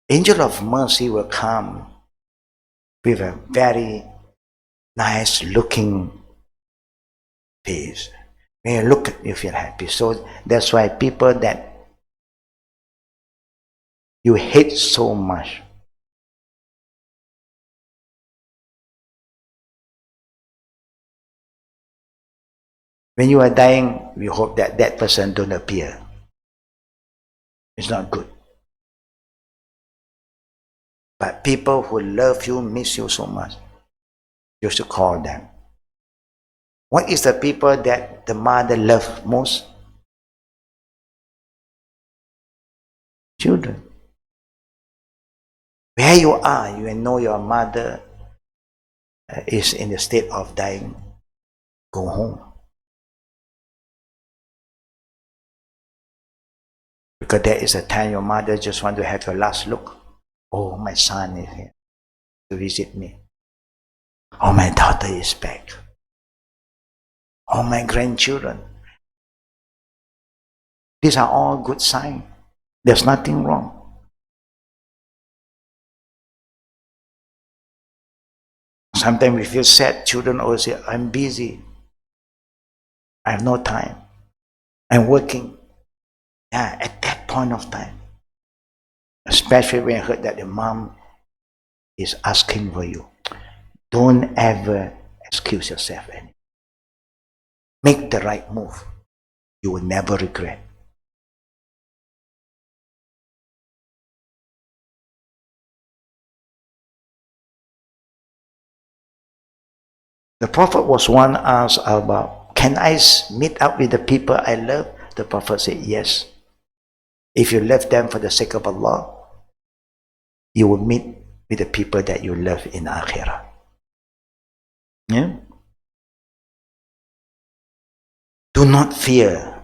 angel of mercy will come with a very nice looking face. When you look, you feel happy. So that's why people that you hate so much, when you are dying, we hope that that person don't appear. It's not good. But people who love you, miss you so much, you should call them. What is the people that the mother loves most? Children. Where you are, you know your mother is in the state of dying. Go home. Because there is a time your mother just want to have your last look. Oh, my son is here to visit me. Oh, my daughter is back. Oh, my grandchildren. These are all good signs. There's nothing wrong. Sometimes we feel sad. Children always say, I'm busy. I have no time. I'm working. Yeah, at that point of time. Especially when you heard that the mom is asking for you. Don't ever excuse yourself anymore. Make the right move. You will never regret. The Prophet was one asked about, can I meet up with the people I love? The Prophet said, yes. If you love them for the sake of Allah, you will meet with the people that you love in Akhirah. Yeah? Do not fear.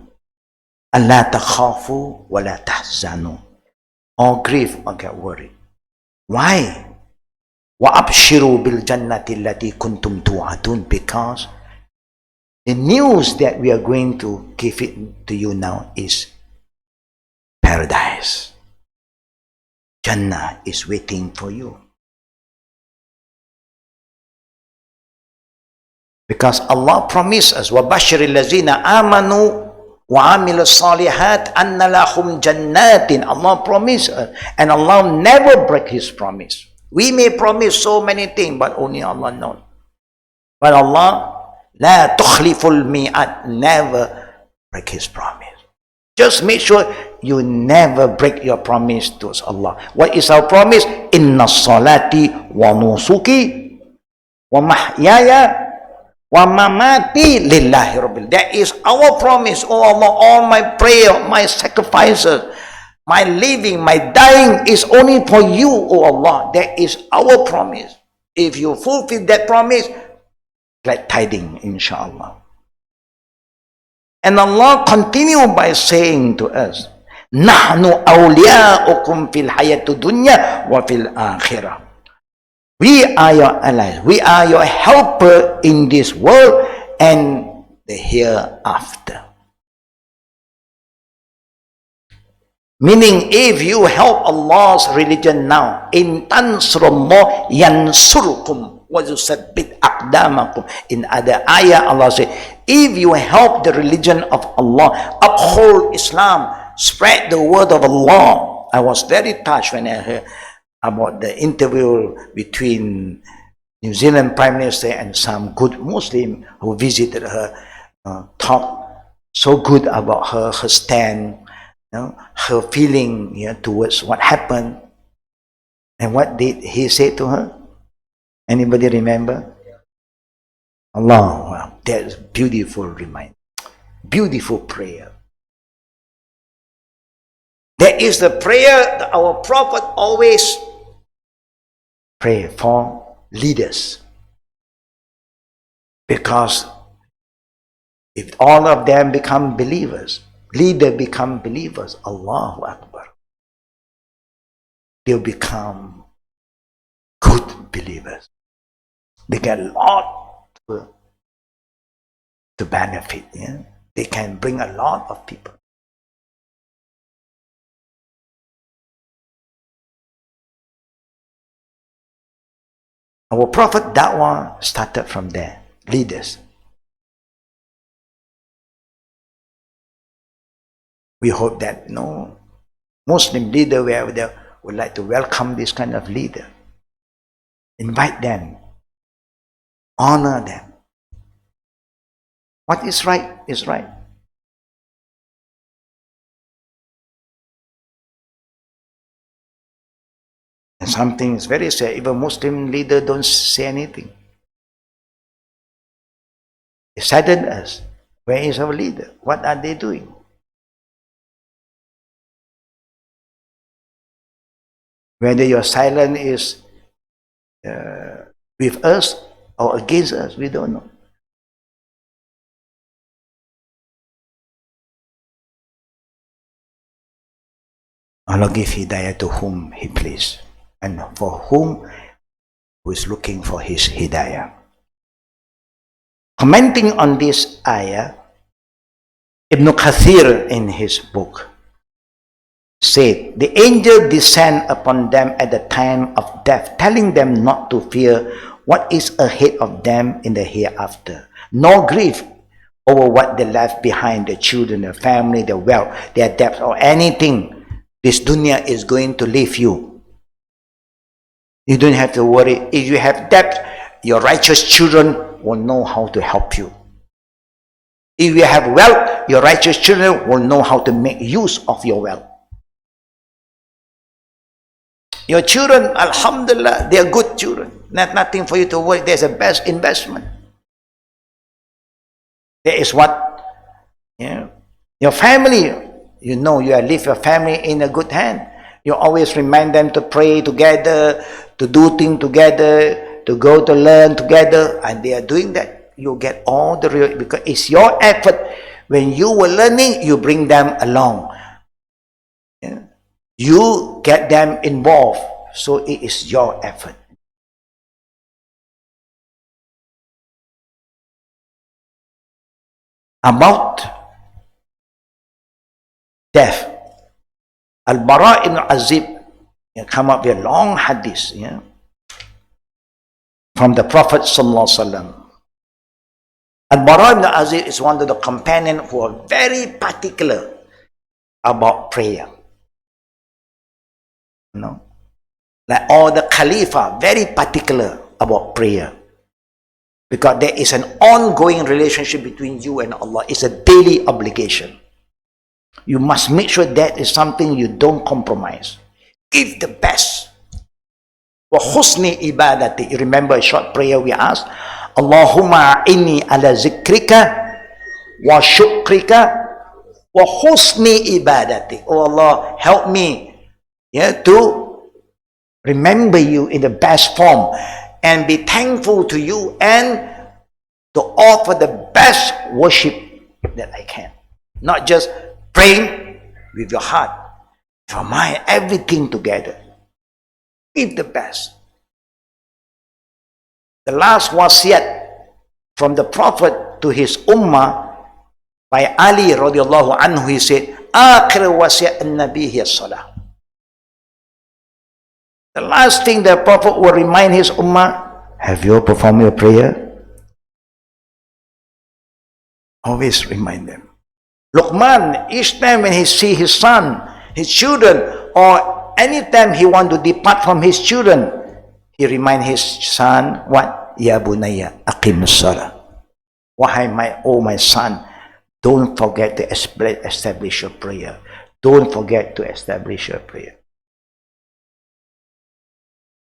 أَلَّا تَخَافُوا وَلَا تَحْزَنُوا. Or grieve or get worried. Why? وَأَبْشِرُوا بِالْجَنَّةِ الَّتِي كُنْتُمْ تُوعَدُونَ. Because the news that we are going to give it to you now is paradise. Jannah is waiting for you. Because Allah promised us, وَبَشِّرِ الَّذِينَ آمَنُوا وَعَمِلُوا الصَّالِحَاتِ أَنَّ لَهُمْ جَنَّاتٍ. Allah promised us, and Allah never break His promise. We may promise so many things, but only Allah knows. But Allah, لَا تُخْلِفُ الْمِيعَادِ, never break His promise. Just make sure you never break your promise to Allah. What is our promise? Inna salati wa nusuki wa mahyaya Wa mamati lillahi rabbil. That is our promise, oh Allah. All my prayer, my sacrifices, my living, my dying is only for you, oh Allah. That is our promise. If you fulfill that promise, glad tidings, inshallah. And Allah continued by saying to us, Nahnu awliya'ukum fil hayatu dunya wa fil akhirah. We are your allies. We are your helper in this world and the hereafter. Meaning, if you help Allah's religion now, in tansurullah yansurkum wa yusabbit aqdamakum. In other ayah, Allah says, if you help the religion of Allah, uphold Islam, spread the word of Allah. I was very touched when I heard about the interview between New Zealand Prime Minister and some good Muslim who visited her, talked so good about her stand, her feeling towards what happened. And what did he say to her? Anybody remember? Allah, wow, that is beautiful reminder, beautiful prayer. That is the prayer that our Prophet always pray for leaders. Because if all of them become believers, leaders become believers, Allahu Akbar, they'll become good believers. They get a lot to benefit. They can bring a lot of people. Our Prophet Da'wah started from there, leaders. We hope that Muslim leader wherever they would like to welcome this kind of leader. Invite them. Honor them. What is right is right. And something is very sad. Even Muslim leader don't say anything. It saddens us. Where is our leader? What are they doing? Whether your silence is with us or against us, we don't know. Allah give hidayah to whom He please, and for whom who is looking for His hidayah. Commenting on this ayah, Ibn Kathir in his book said, the angel descend upon them at the time of death, telling them not to fear what is ahead of them in the hereafter, nor grieve over what they left behind, their children, their family, their wealth, their debts, or anything. This dunya is going to leave you. You don't have to worry. If you have debt, your righteous children will know how to help you. If you have wealth, your righteous children will know how to make use of your wealth. Your children, alhamdulillah, they are good children. Nothing for you to worry. There's a best investment. That is what, your family, you leave your family in a good hand. You always remind them to pray together, to do things together, to go to learn together, and they are doing that. You get all the real, because it's your effort. When you were learning, you bring them along. You get them involved, so it is your effort. About death, Al-Bara ibn Azib come up with a long hadith from the Prophet sallallahu alaihi wasallam. Al-Bara ibn Azib is one of the companions who are very particular about prayer. Like all the Khalifa, very particular about prayer. Because there is an ongoing relationship between you and Allah. It's a daily obligation. You must make sure that is something you don't compromise. Give the best. Wa husni ibadati. You remember a short prayer we asked? Allahumma inni ala zikrika wa syukrika wa husni ibadati. Oh Allah, help me, to remember you in the best form and be thankful to you and to offer the best worship that I can. Not just praying with your heart, your mind, everything together. Give the best. The last wasiat from the Prophet to his ummah by Ali radiallahu anhu, he said, akhir wasiat an-nabi hiya salah. The last thing the Prophet will remind his ummah, have you performed your prayer? Always remind them. Luqman, each time when he see his son, his children, or anytime he want to depart from his children, he remind his son, what? Ya bunayya, aqimus salah. Wahai my son, don't forget to establish your prayer. Don't forget to establish your prayer.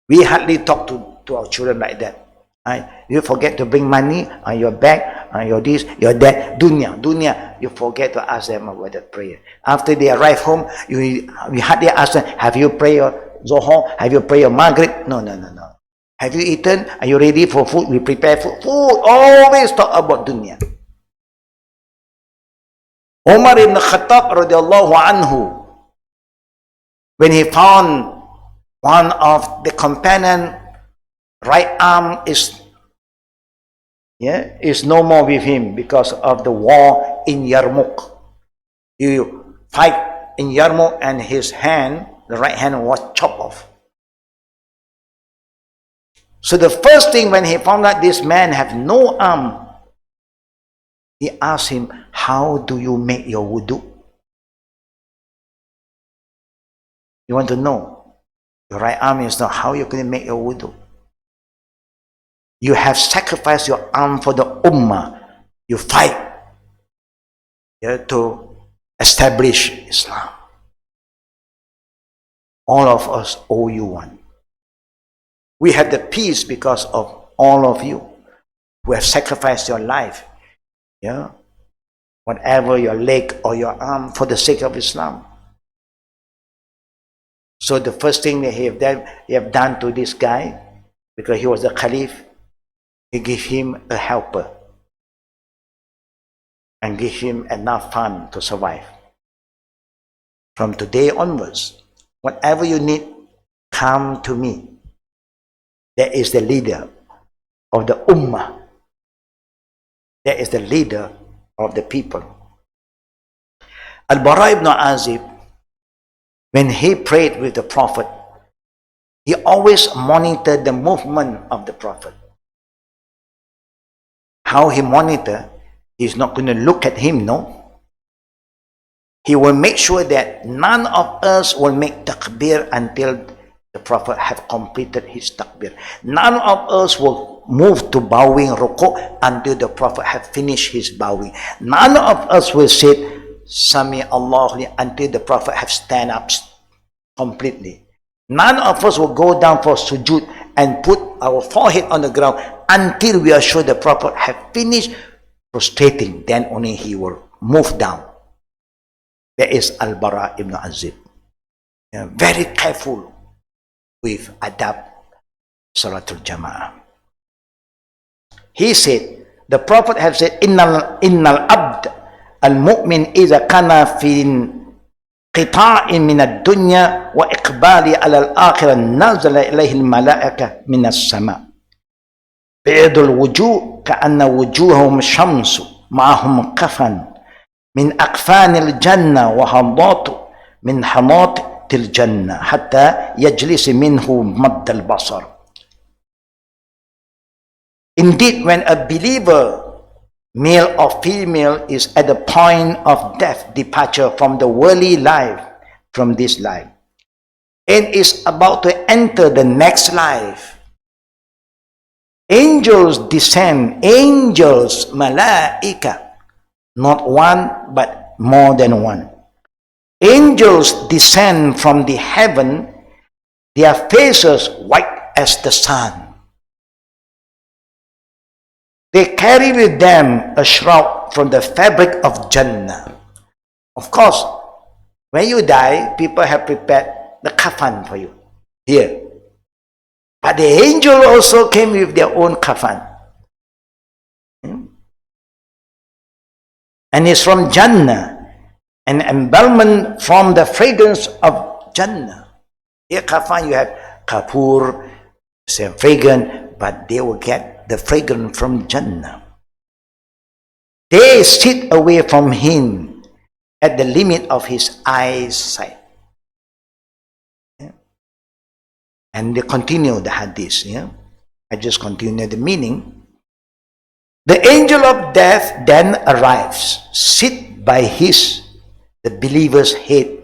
We hardly talk to our children like that. You forget to bring money on your bag, on your this, your that, dunya. You forget to ask them about the prayer. After they arrive home, we hardly ask them, have you prayed your Zohar? Have you prayed your Maghrib? No. Have you eaten? Are you ready for food? We prepare food. Always talk about dunya. Umar ibn Khattab radiallahu anhu, when he found one of the companion right arm is no more with him because of the war in Yarmouk. You fight in Yarmouk and his hand, the right hand, was chopped off. So the first thing when he found out this man have no arm, he asked him, how do you make your wudu? You want to know? Your right arm is not how you're going to make your wudu. You have sacrificed your arm for the ummah. You fight to establish Islam. All of us owe you one. We have the peace because of all of you who have sacrificed your life, whatever your leg or your arm for the sake of Islam. So the first thing that he have done to this guy, because he was the caliph, he gave him a helper and gave him enough fund to survive. From today onwards, whatever you need, come to me. That is the leader of the ummah. That is the leader of the people. Al-Bara ibn Azib, when he prayed with the Prophet, he always monitored the movement of the Prophet. How he monitor? He's not going to look at him, no. He will make sure that none of us will make takbir until the Prophet have completed his takbir. None of us will move to bowing ruku' until the Prophet have finished his bowing. None of us will say Sami Allah until the Prophet have stand up completely. None of us will go down for sujood and put our forehead on the ground until we are sure the Prophet have finished prostrating. Then only he will move down. That is Al-Bara ibn Azib. Very careful with adab Salatul Jama'ah. He said, the Prophet have said, Innal abd al-mu'min idha kana fi qita'in min ad-dunya wa iqbali ala al-akhirah nazala ilayhi al-mala'ika min as-sama' bi'idul wujuh ka'anna wujuhahum shamsu ma'ahum kafan min akfanil jannah wa hadatu min hamatil jannah hatta yajlis minhu madd al-basar. Indeed, when a believer, male or female, is at the point of death, departure from the worldly life, from this life, and is about to enter the next life, angels descend, angels, malaika, not one but more than one. Angels descend from the heaven, their faces white as the sun. They carry with them a shroud from the fabric of Jannah. Of course, when you die, people have prepared the kafan for you here. But the angel also came with their own kafan. And it's from Jannah, an embalmment from the fragrance of Jannah. Here, kafan, you have kapur, same fragrance, but they will get the fragrance from Jannah. They sit away from him at the limit of his eyesight. Yeah. And they continue the hadith. Yeah? I just continue the meaning. The angel of death then arrives, sit by the believer's head,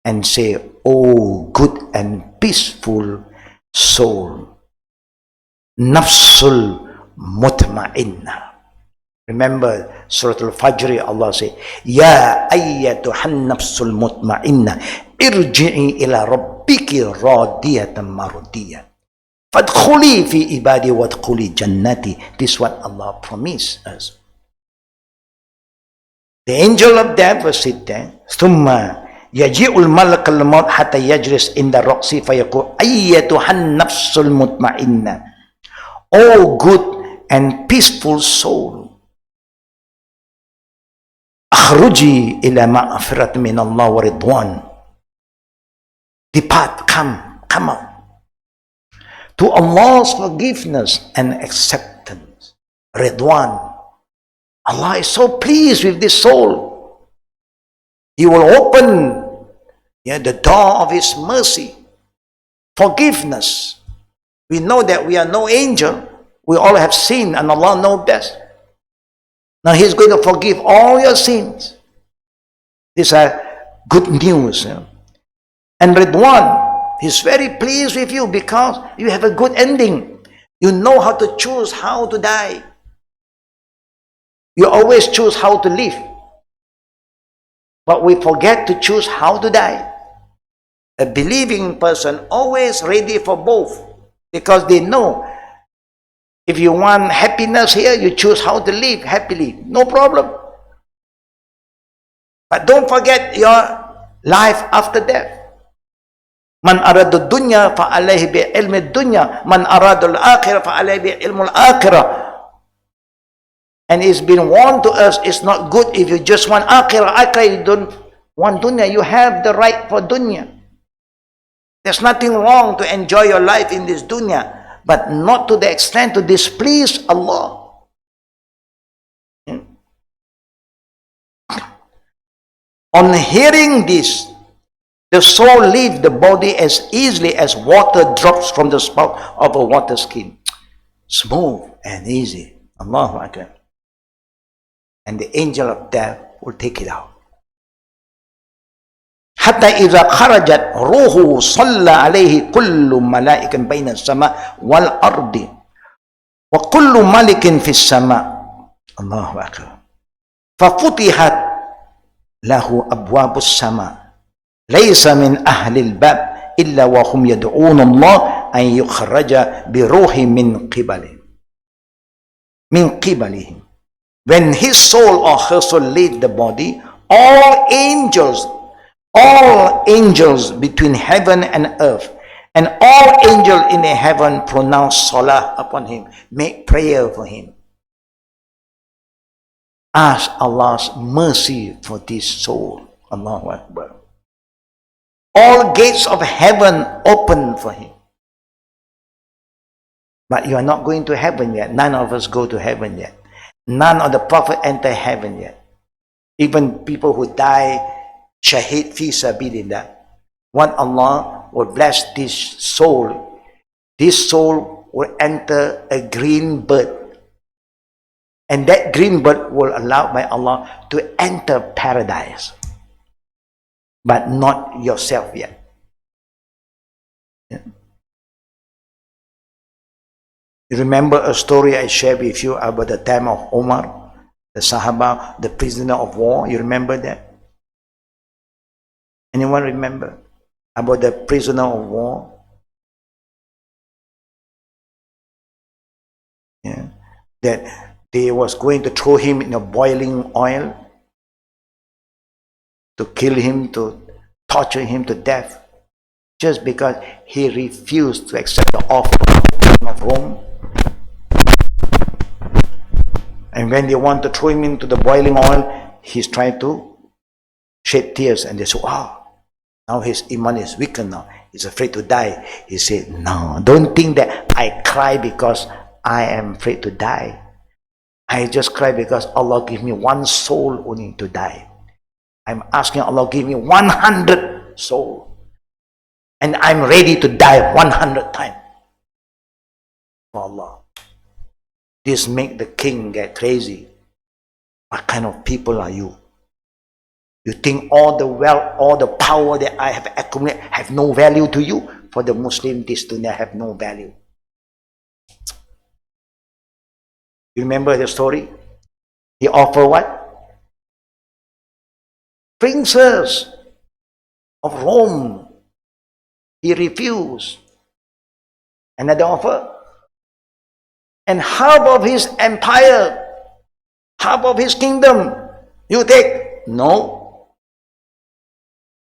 and say, "O good and peaceful soul, nafsul mutma'inna." Remember Surah Al-Fajr, Allah say, "Ya ayyatuhan nafsul mutma'inna, irji'i ila rabbiki radiyatan marudiyah. Fadkhuli fi ibadi wadkhuli jannati." This is what Allah promised us. The angel of death will sit there. Thumma yaji'ul malakal maut hatta yajlis inda raqsi fayaqul, "Ayyatuhan nafsul mutma'inna, O good and peaceful soul, akhruji ila ma'afirat min Allah wa ridwan." Depart, come out to Allah's forgiveness and acceptance. Ridwan. Allah is so pleased with this soul. He will open the door of His mercy, forgiveness. We know that we are no angel. We all have sinned and Allah knows best. Now He's going to forgive all your sins. These are good news. And Ridwan, He's very pleased with you because you have a good ending. You know how to choose how to die. You always choose how to live. But we forget to choose how to die. A believing person always ready for both, because they know if you want happiness here, you choose how to live happily. No problem. But don't forget your life after death. Man arada dunya fa alayhi bi ilmi dunya, man arada al-akhirah fa alayhi bi ilmu al-akhirah. And it's been warned to us, it's not good if you just want akhirah. You don't want dunya. You have the right for dunya. There's nothing wrong to enjoy your life in this dunya, but not to the extent to displease Allah. On hearing this, the soul leaves the body as easily as water drops from the spout of a water skin. Smooth and easy. Allahu Akbar. And the angel of death will take it out. Hatta idza kharajat ruhu salla alayhi kullu malaikan baina as-sama' wal ardi wa kullu malikin fis sama'. Allahu Akbar. Fafutihat lahu abwabus sama'. Laysa min ahli al-bab illa wa hum yad'un Allah an yukhraja bi ruhi min qibalihim. When his soul or her soul leave the body, all angels between heaven and earth, and all angels in heaven pronounce salah upon him, make prayer for him. Ask Allah's mercy for this soul. Allahu Akbar. All gates of heaven open for him. But you are not going to heaven yet. None of us go to heaven yet. None of the prophet enter heaven yet. Even people who die shaheed fi sabilillah, when Allah will bless this soul will enter a green bird, and that green bird will allow by Allah to enter paradise, but not yourself yet. Yeah. You remember a story I shared with you about the time of Omar, the Sahaba, the prisoner of war? You remember that? Anyone remember about the prisoner of war? Yeah. that they was going to throw him in a boiling oil to kill him, to torture him to death, just because he refused to accept the offer of the king of Rome. And when they want to throw him into the boiling oil, he's trying to shed tears, and they say, wow, now his iman is weakened now. He's afraid to die. He said, no, don't think that I cry because I am afraid to die. I just cry because Allah give me one soul only to die. I'm asking Allah give me 100 soul. And I'm ready to die 100 times for Allah. This make the king get crazy. What kind of people are you? You think all the wealth, all the power that I have accumulated have no value to you? For the Muslim, this dunya have no value. You remember the story? He offered what? Princess of Rome. He refused. Another offer. And half of his empire, half of his kingdom, you take. No.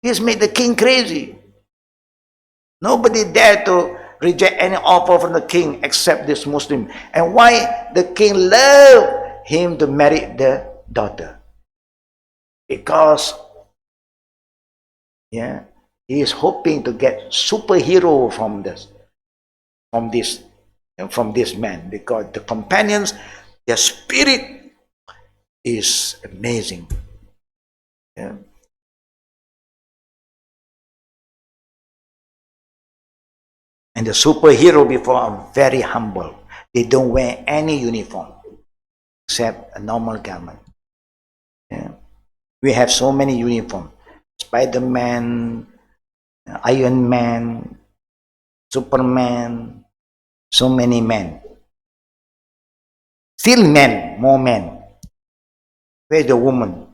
He's made the king crazy. Nobody dared to reject any offer from the king except this Muslim. And why the king loved him to marry the daughter? Because he is hoping to get superhero from this man, because the companions, their spirit is amazing. Yeah. And the superhero before are very humble. They don't wear any uniform except a normal garment. Yeah. We have so many uniforms. Spider-Man, Iron Man, Superman, so many men. Still men, more men. Where's the woman?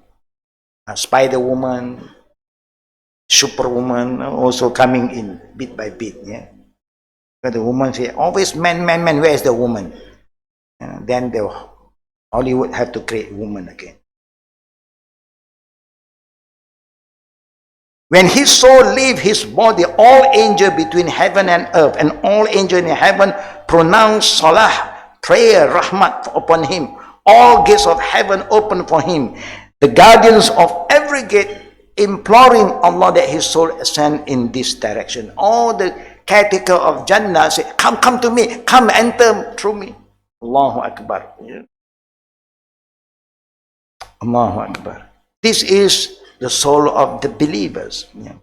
Spider-Woman, Superwoman also coming in bit by bit. Yeah. But the woman say, always men, men, men, where is the woman? Then the Hollywood have to create woman again. When his soul leave his body, all angels between heaven and earth and all angels in heaven pronounce salah, prayer, rahmat upon him. All gates of heaven open for him. The guardians of every gate imploring Allah that his soul ascend in this direction. All the caretaker of Jannah say, come to me, come enter through me. Allahu Akbar. Allahu Akbar. This is the soul of the believers. Yeah.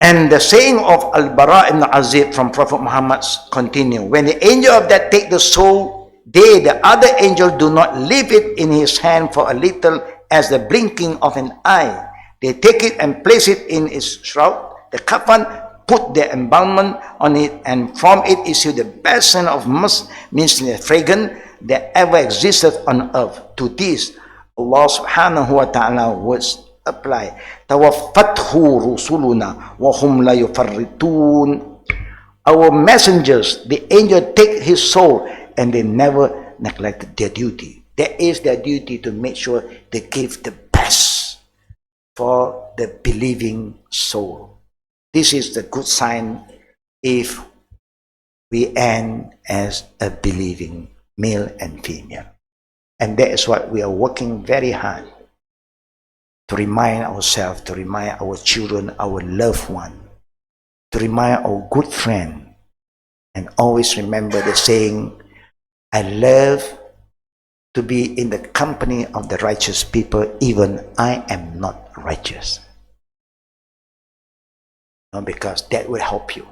And the saying of Al-Barzakh ibn Azib from Prophet Muhammad continue. When the angel of death take the soul, they, the other angel, do not leave it in his hand for a little as the blinking of an eye. They take it and place it in its shroud, the coffin, put the embalmment on it, and from it issue the best scent of musk, means the fragrance that ever existed on earth. To this, Allah subhanahu wa ta'ala words apply. Tawaffathu rusuluna wa hum la yufarritun. Our messengers, the angel take his soul and they never neglected their duty. That is their duty, to make sure they give the best for the believing soul. This is the good sign if we end as a believing male and female. And that is what we are working very hard to remind ourselves, to remind our children, our loved one, to remind our good friend, and always remember the saying, I love to be in the company of the righteous people, even I am not righteous. No, because that will help you.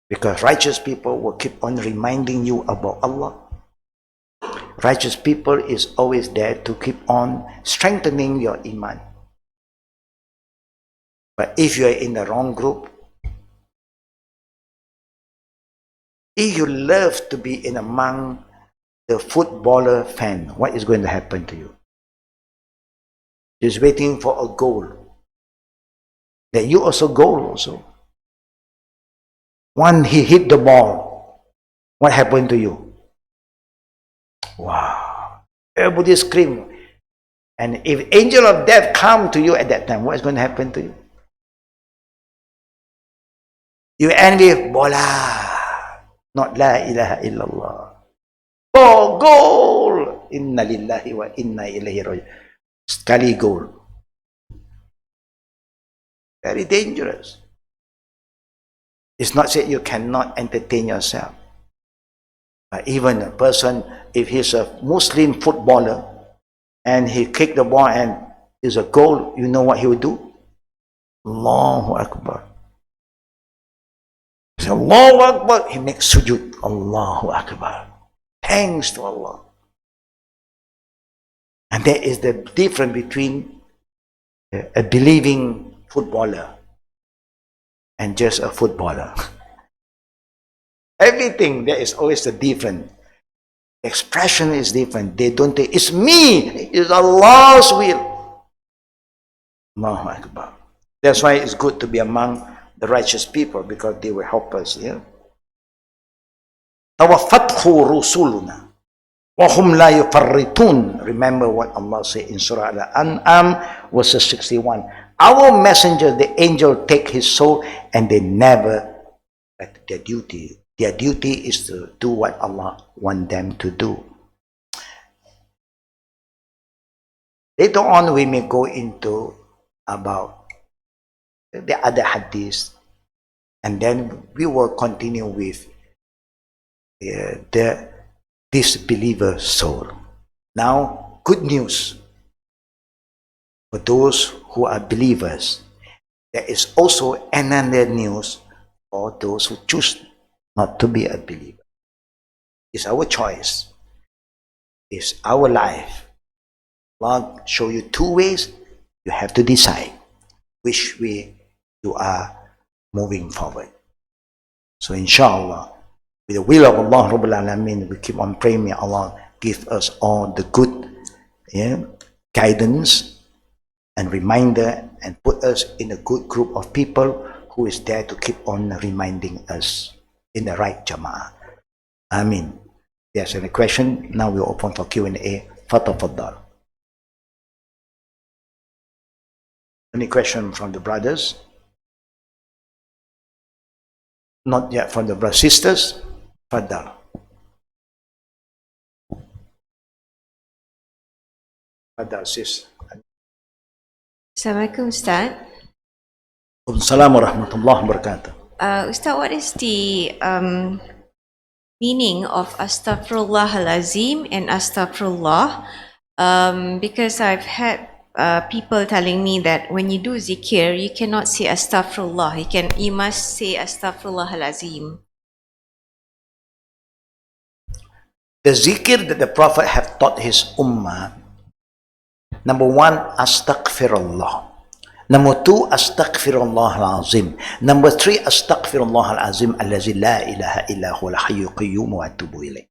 Because righteous people will keep on reminding you about Allah. Righteous people is always there to keep on strengthening your iman. But if you are in the wrong group, if you love to be in among the footballer fan, what is going to happen to you? He's waiting for a goal. That you also goal also. One, he hit the ball. What happened to you? Wow. Everybody scream. And if angel of death come to you at that time, what is going to happen to you? You end with bola, not la ilaha illallah. Oh, goal! Inna lillahi wa inna ilaihi raji'un. Sekali goal. Very dangerous. It's not that you cannot entertain yourself. But even a person, if he's a Muslim footballer and he kick the ball and is a goal, you know what he would do? Allahu Akbar. He says, Allahu Akbar. He makes sujud. Allahu Akbar. Thanks to Allah. And that is the difference between a believing footballer and just a footballer. Everything, there is always a different. The expression is different. They don't think, it's me, it's Allah's will. Allahu Akbar. That's why it's good to be among the righteous people, because they will help us. Yeah? Tawaffathu rusuluna wa hum la yufarritun. Remember what Allah said in Surah Al-An'am, verse 61. Our messenger, the angel, take his soul and they never let their duty. Their duty is to do what Allah wants them to do. Later on, we may go into about the other hadiths, and then we will continue with the disbeliever soul. Now, good news for those who are believers. There is also another news for those who choose not to be a believer. It's our choice. It's our life. Allah show you two ways. You have to decide which way you are moving forward. So inshallah, with the will of Allah Rabbul Alameen, we keep on praying. May Allah give us all the good guidance and reminder, and put us in a good group of people who is there to keep on reminding us in the right jama'ah. Ameen. There's any question? Now we're open for Q&A. Fatafaddal. Any question from the brothers? Not yet from the brothers. Sisters? Faddal. Faddal, sis. Assalamualaikum, Ustaz. Assalamualaikum warahmatullahi wabarakatuh. Ustaz, what is the meaning of Astaghfirullahalazim and Astaghfirullah? Because I've had people telling me that when you do zikir, you cannot say Astaghfirullah. You must say Astaghfirullahalazim. The zikir that the Prophet have taught his ummah, number one, Astaghfirullah. Number two, Astaghfirullah al-Azim. Number three, Astaghfirullah al-Azim allazi la ilaha illa huwa al-hayyul qayyum wa atubu ilayh.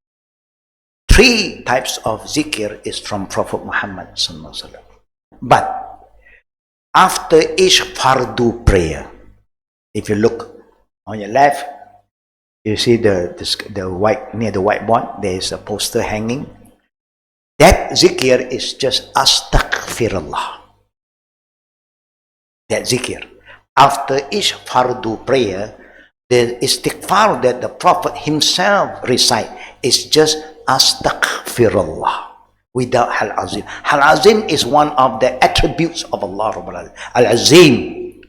Three types of zikir is from Prophet Muhammad sallallahu alaihi wasallam. But after each fardu prayer, if you look on your left, you see the white, near the whiteboard, there is a poster hanging. That zikir is just Astaghfirullah. That zikir. After each fardu prayer, the istighfar that the Prophet himself recite is just Astaghfirullah without Al-Azim. Al-Azim is one of the attributes of Allah. Al-Azim,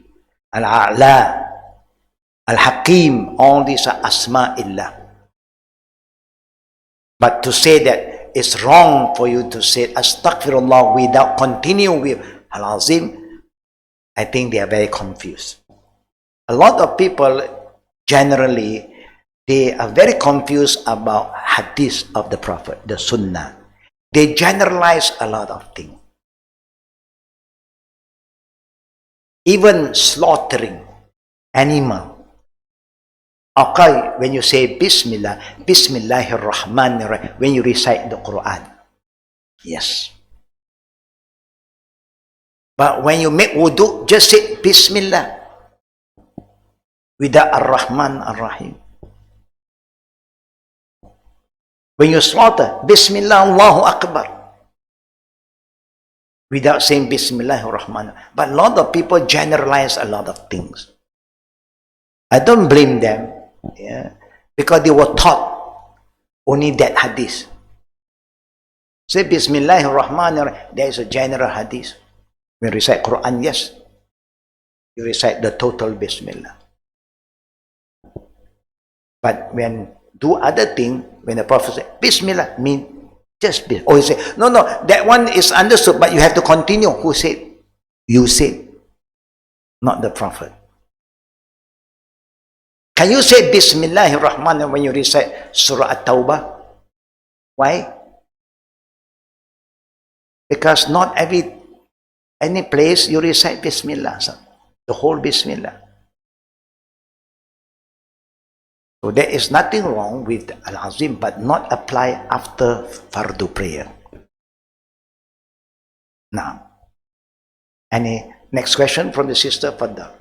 Al-A'la, Al-Hakim, all these are Asma'illah. But to say that it's wrong for you to say Astaghfirullah without continuing with Al-Azim, I think they are very confused. A lot of people generally, they are very confused about hadith of the Prophet, the Sunnah. They generalize a lot of things. Even slaughtering animal. Okay, when you say Bismillah, Bismillahirrahmanirrahim, when you recite the Quran. Yes. But when you make wudu, just say Bismillah without Ar-Rahman Ar-Rahim. When you slaughter, Bismillah, Allahu Akbar. Without saying Bismillahirrahmanirrahim. But a lot of people generalize a lot of things. I don't blame them, yeah, because they were taught only that hadith. Say Bismillahirrahmanirrahim, there is a general hadith. When you recite Quran, yes, you recite the total Bismillah. But when do other thing, when the Prophet said Bismillah, mean just Bismillah. Or he say, no, that one is understood, but you have to continue. Who said? You said, not the Prophet. Can you say Bismillahirrahmanirrahim when you recite Surah At-Tawbah? Why? Because not any place you recite Bismillah, the whole Bismillah. So there is nothing wrong with Al-Azim, but not apply after Fardu prayer. Now, any next question from the sister Fadda?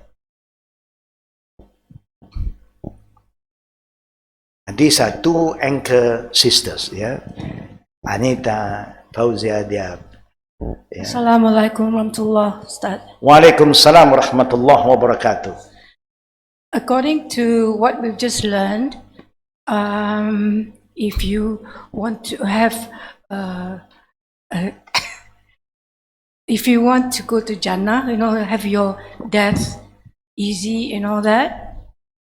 And these are two anchor sisters, yeah? Anita, Fauzia, they are. Yeah. Assalamualaikum warahmatullah, Ustaz. Walaikum salam warahmatullahi wabarakatuh. According to what we've just learned, if you want to have, if you want to go to Jannah, have your death easy and all that,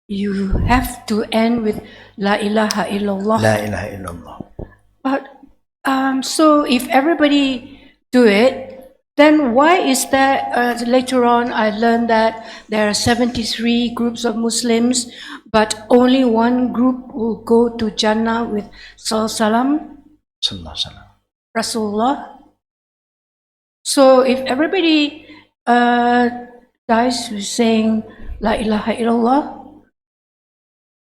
you have to end with La ilaha illallah. La ilaha illallah. But so if everybody do it, then why is that later on I learned that there are 73 groups of Muslims, but only one group will go to Jannah with Salam Rasulullah. So if everybody dies with saying La ilaha illallah,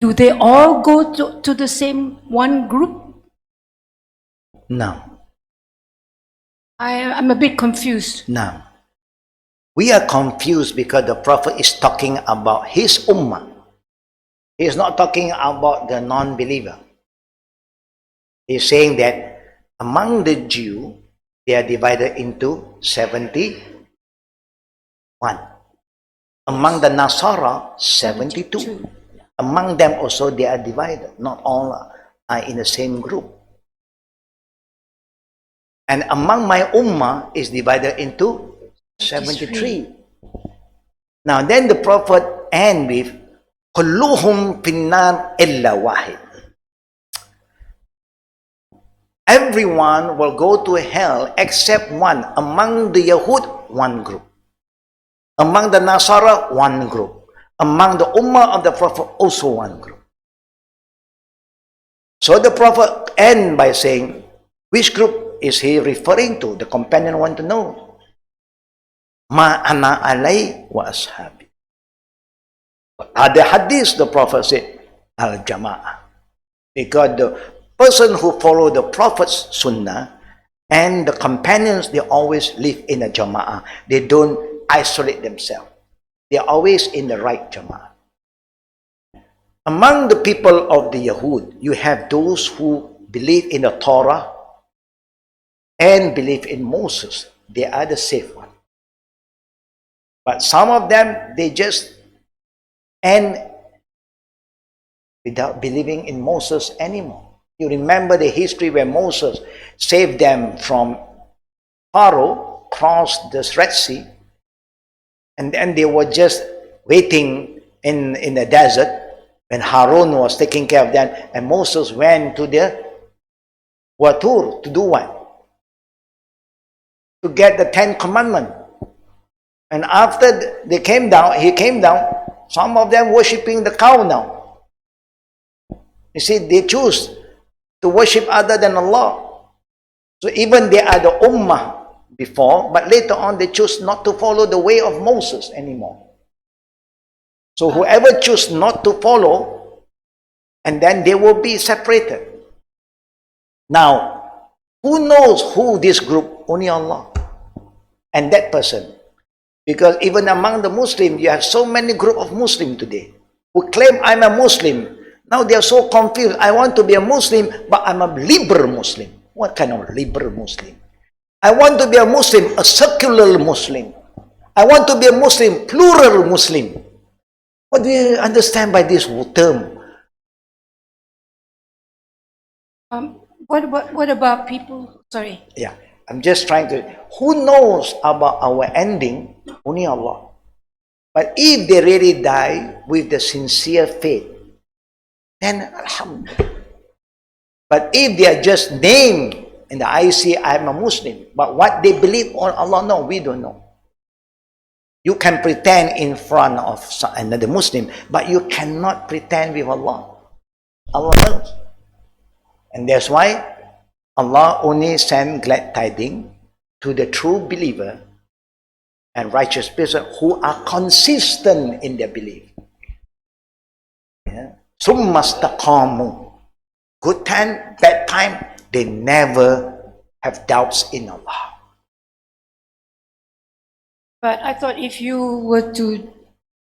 do they all go to the same one group? No. I'm a bit confused. No. We are confused because the Prophet is talking about his ummah. He is not talking about the non-believer. He is saying that among the Jew, they are divided into 71. Among the Nasara, 72. Among them also they are divided. Not all are in the same group. And among my ummah is divided into 73. Now then the Prophet ends with kulluhum finnar illa wahid. Everyone will go to hell except one. Among the Yahud, one group. Among the Nasara, one group. Among the ummah of the Prophet, also one group. So the Prophet ends by saying, which group is he referring to? The companion want to know. Ma ana alai wa ashabi. Other hadith, the Prophet said, al-jama'ah. Because the person who follow the Prophet's sunnah and the companions, they always live in a jama'ah. They don't isolate themselves. They are always in the right jama'ah. Among the people of the Yahud, you have those who believe in the Torah and believe in Moses. They are the safe one. But some of them, they just end without believing in Moses anymore. You remember the history where Moses saved them from Pharaoh, crossed the Red Sea, and then they were just waiting in the desert when Harun was taking care of them, and Moses went to the Watur to do what? To get the 10 Commandments. And after he came down, some of them worshipping the cow now. You see, they choose to worship other than Allah. So even they are the ummah before, but later on they choose not to follow the way of Moses anymore. So whoever choose not to follow, and then they will be separated. Now, who knows who this group? Only Allah. And that person. Because even among the Muslims, you have so many group of Muslims today who claim I'm a Muslim, Now they are so confused. I want to be a Muslim, but I'm a liberal Muslim. What kind of liberal Muslim? I want to be a Muslim, a secular Muslim. I want to be a Muslim, plural Muslim. What do you understand by this term? What about people? Sorry. Yeah, I'm just trying to. Who knows about our ending? Only Allah. But if they really die with the sincere faith, then alhamdulillah. But if they are just named in the IC, I'm a Muslim, but what they believe on Allah, no, we don't know. You can pretend in front of another Muslim, but you cannot pretend with Allah. Allah knows. And that's why Allah only sends glad tidings to the true believer and righteous person who are consistent in their belief. Summa istaqamu. Good time, bad time, they never have doubts in Allah. But I thought if you were to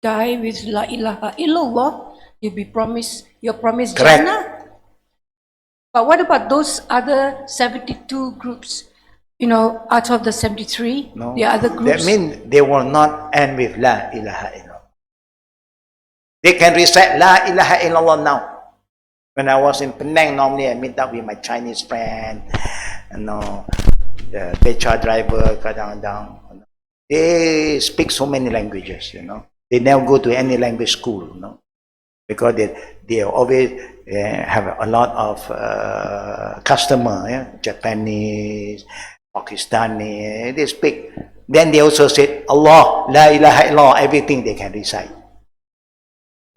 die with La ilaha illallah, you'll be promised, you're promised Correct. Jannah. But what about those other 72 groups? You know, out of the 73, No, the other that groups? means they will not end with La ilaha illallah. They can recite La ilaha illallah now. When I was in Penang, normally I meet up with my Chinese friend, the beca driver, kadang-kadang. They speak so many languages, They never go to any language school, because they always have a lot of customer, Japanese, Pakistani, they speak. Then they also said, Allah, La ilaha illallah, everything they can recite.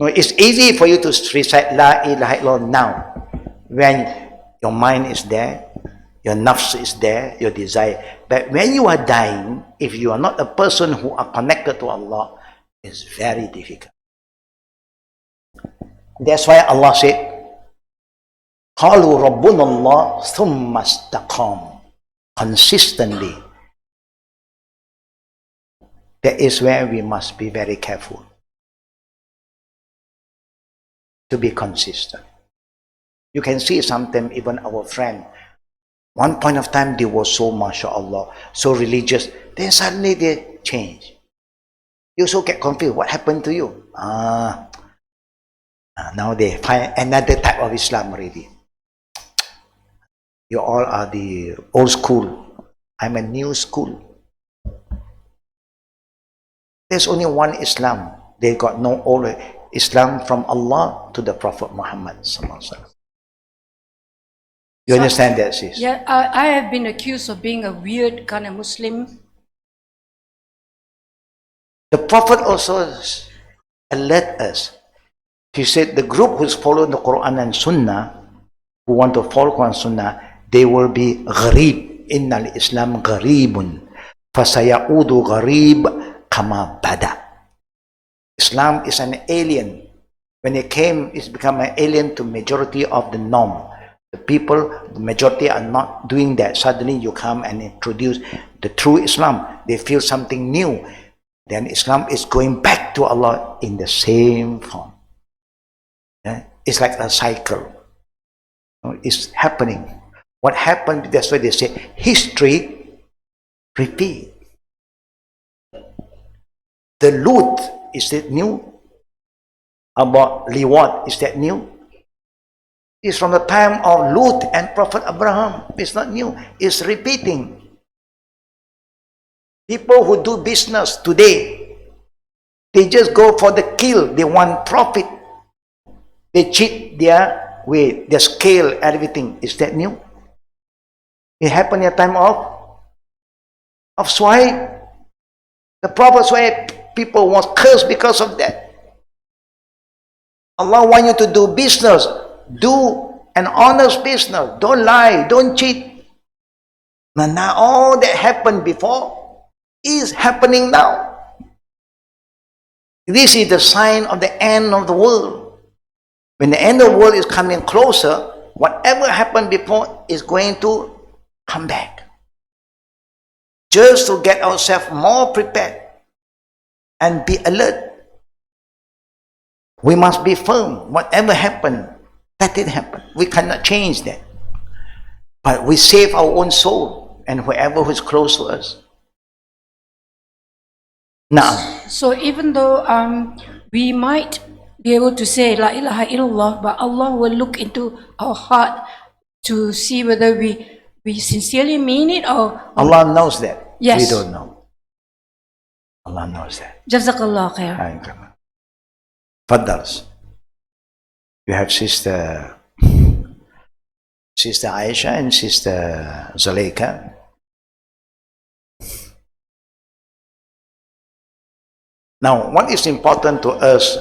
No, it's easy for you to recite La ilaha illallah now, when your mind is there, your nafs is there, your desire. But when you are dying, if you are not a person who are connected to Allah, it's very difficult. That's why Allah said, قَالُوا رَبُّنَا اللَّهُ ثُمَّ اسْتَقَامُوا. Consistently. That is where we must be very careful. To be consistent. You can see sometimes even our friend, one point of time they were so mashallah, so religious, then suddenly they change. You also get confused. What happened to you? Now they find another type of Islam already. You all are the old school. I'm a new school. There's only one Islam. They got no old Islam from Allah to the Prophet Muhammad. You understand that, sis? Yeah, I have been accused of being a weird kind of Muslim. The Prophet also alert us. He said the group who's following the Quran and Sunnah, who want to follow Quran and Sunnah, they will be gharib. Inna al-Islam gharibun. Fasayaudu gharib kama bada. Islam is an alien. When it came, it's become an alien to majority of the norm. The people, the majority are not doing that. Suddenly you come and introduce the true Islam. They feel something new. Then Islam is going back to Allah in the same form. It's like a cycle. It's happening. What happened, that's why they say, history repeat. The loot, is that new? About liwat, is that new? It's from the time of Lut and Prophet Abraham. It's not new. It's repeating. People who do business today, they just go for the kill. They want profit. They cheat their way, their scale, everything. Is that new? It happened in a time of Suhaib. The Prophet Suhaib, people was cursed because of that. Allah wants you to do business. Do an honest business. Don't lie. Don't cheat. Now all that happened before is happening now. This is the sign of the end of the world. When the end of the world is coming closer, whatever happened before is going to come back. Just to get ourselves more prepared and be alert. We must be firm. Whatever happened, let it happen. We cannot change that. But we save our own soul and whoever who is close to us. Now, So even though we might be able to say La ilaha illallah, but Allah will look into our heart to see whether we sincerely mean it or Allah knows that. Yes. We don't know. Allah knows that. Jazakallah khair. Faddals. You have Sister Aisha and Sister Zuleika. Now, what is important to us,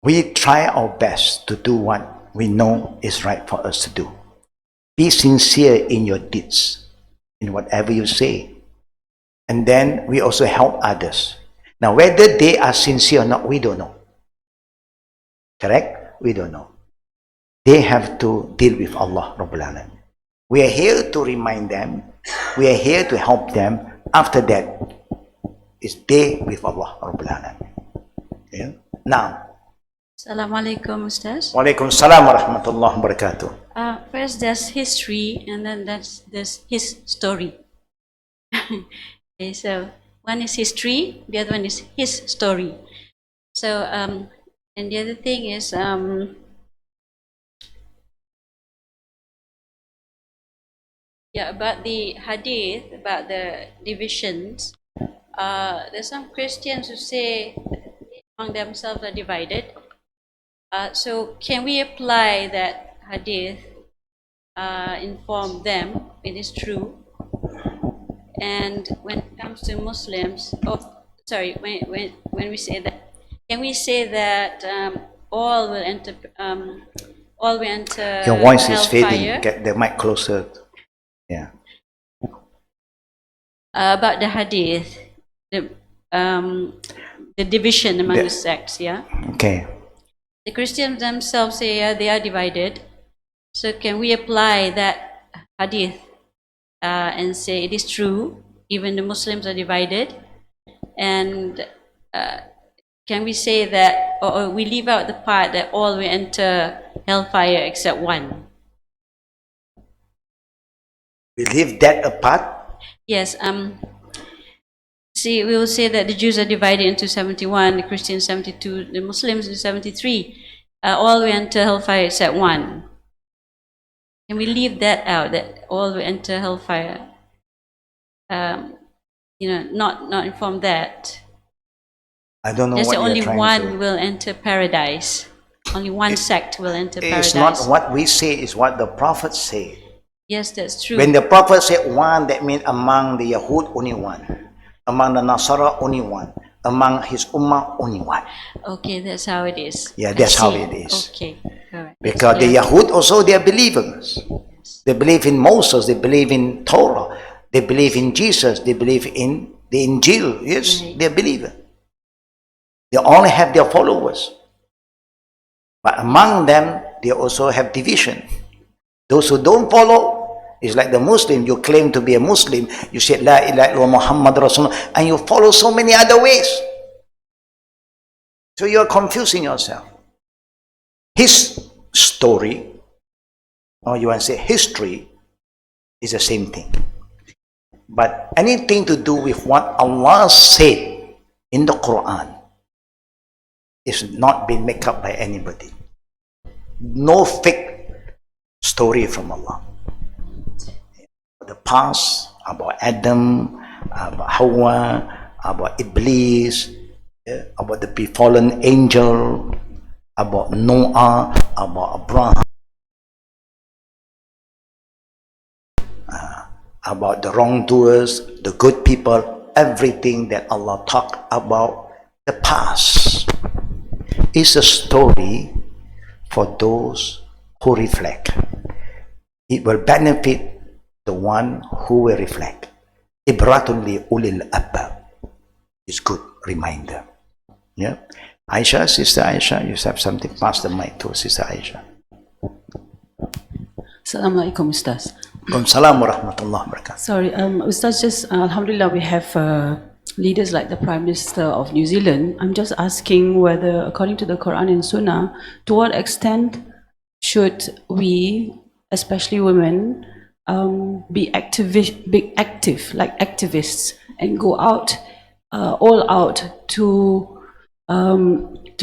we try our best to do what we know is right for us to do. Be sincere in your deeds, in whatever you say. And then we also help others. Now, whether they are sincere or not, we don't know. Correct? We don't know. They have to deal with Allah Rabbul Alamin. We are here to remind them. We are here to help them. After that, it's they with Allah Rabbul Alamin. Yeah? Now, Assalamualaikum, Ustaz. Walaikum salam wa rahmatullahi wa barakatuh. First, there's history, and then there's his story. Okay, so one is history, the other one is his story. So, and the other thing is, about the hadith, about the divisions. There's some Christians who say among themselves are divided. So can we apply that hadith, inform them it is true? And when it comes to Muslims, when we say that, can we say that all will enter Your voice is hellfire? fading. Get the mic closer. Yeah. About the hadith, the division among the sects, yeah? Okay. The Christians themselves say they are divided. So can we apply that hadith and say it is true, even the Muslims are divided? And can we say that, or we leave out the part that all will enter hellfire except one? We leave that apart. Yes. See, we will say that the Jews are divided into 71, the Christians 72, the Muslims into 73. All will enter hellfire except one. Can we leave that out, that all will enter hellfire? Not inform that. I don't know There's what only you're trying one to... will enter paradise. Only one sect will enter It's paradise. not what we say, it's what the Prophet said. Yes, that's true. When the Prophet said one, that means among the Yahud, only one. Among the Nasara, only one. Among his Ummah, only one. Okay, that's how it is. Yeah, I that's how see. it is. Okay, correct. Because the Yahud also, they are believers. They believe in Moses, they believe in Torah, they believe in Jesus, they believe in the Injil. Yes, Right. they are believers. They only have their followers. But among them, they also have division. Those who don't follow, it's like the Muslim. You claim to be a Muslim, you say La ilaha illallah Muhammad Rasulullah, and you follow so many other ways. So you are confusing yourself. His story, or you want to say history, is the same thing. But anything to do with what Allah said in the Quran is not being made up by anybody. No fake story from Allah. The past, about Adam, about Hawa, about Iblis, about the befallen angel, about Noah, about Abraham, about the wrongdoers, the good people, everything that Allah talked about the past is a story for those who reflect. It will benefit the one who will reflect. Ibratun li ulil albab is good reminder. Yeah. Aisha, Sister Aisha, you have something. Pass the mic to Sister Aisha. Assalamualaikum, Ustaz. Assalamu rahmatullahi wa barakatuh. Sorry, Ustaz, just Alhamdulillah, we have leaders like the Prime Minister of New Zealand, I'm just asking whether, according to the Quran and Sunnah, to what extent should we, especially women, be active like activists, and go out, all out to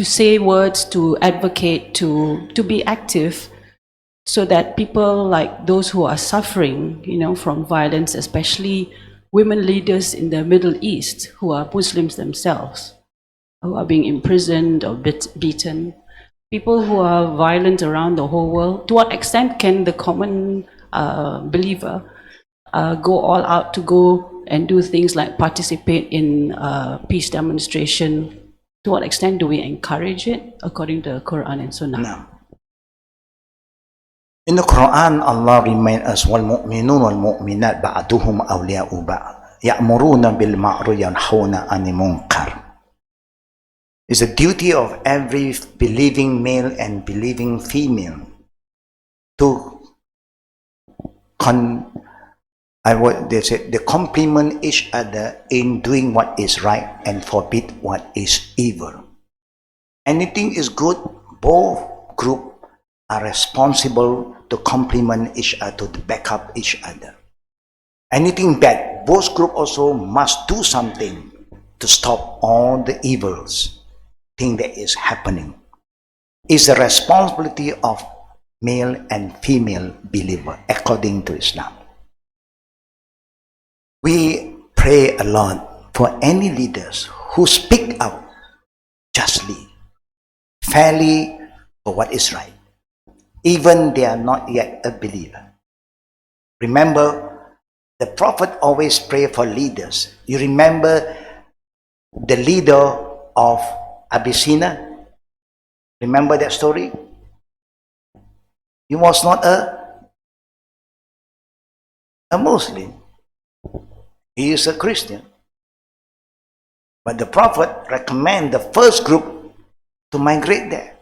say words, to advocate, to be active, so that people like those who are suffering, from violence, especially women leaders in the Middle East who are Muslims themselves, who are being imprisoned or beaten, people who are violent around the whole world, to what extent can the common believer go all out to go and do things like participate in peace demonstration? To what extent do we encourage it according to the Quran and Sunnah? Now, in the Quran, Allah reminds us, وَالْمُؤْمِنُونَ وَالْمُؤْمِنَاتِ بَعْضُهُمْ أَوْلِيَاءُ بَعْضٍ يَأْمُرُونَ بِالْمَعْرُوفِ وَيَنْهَوْنَ عَنِ الْمُنكَرِ. It's the duty of every believing male and believing female to they complement each other in doing what is right and forbid what is evil. Anything is good, both groups are responsible to complement each other, to back up each other. Anything bad, both groups also must do something to stop all the evils thing that is happening. It's the responsibility of male and female believer according to Islam. We pray a lot for any leaders who speak out justly, fairly for what is right, even they are not yet a believer. Remember, the Prophet always pray for leaders. You remember the leader of Abyssinia? Remember that story? He was not a Muslim. He is a Christian. But the Prophet recommend the first group to migrate there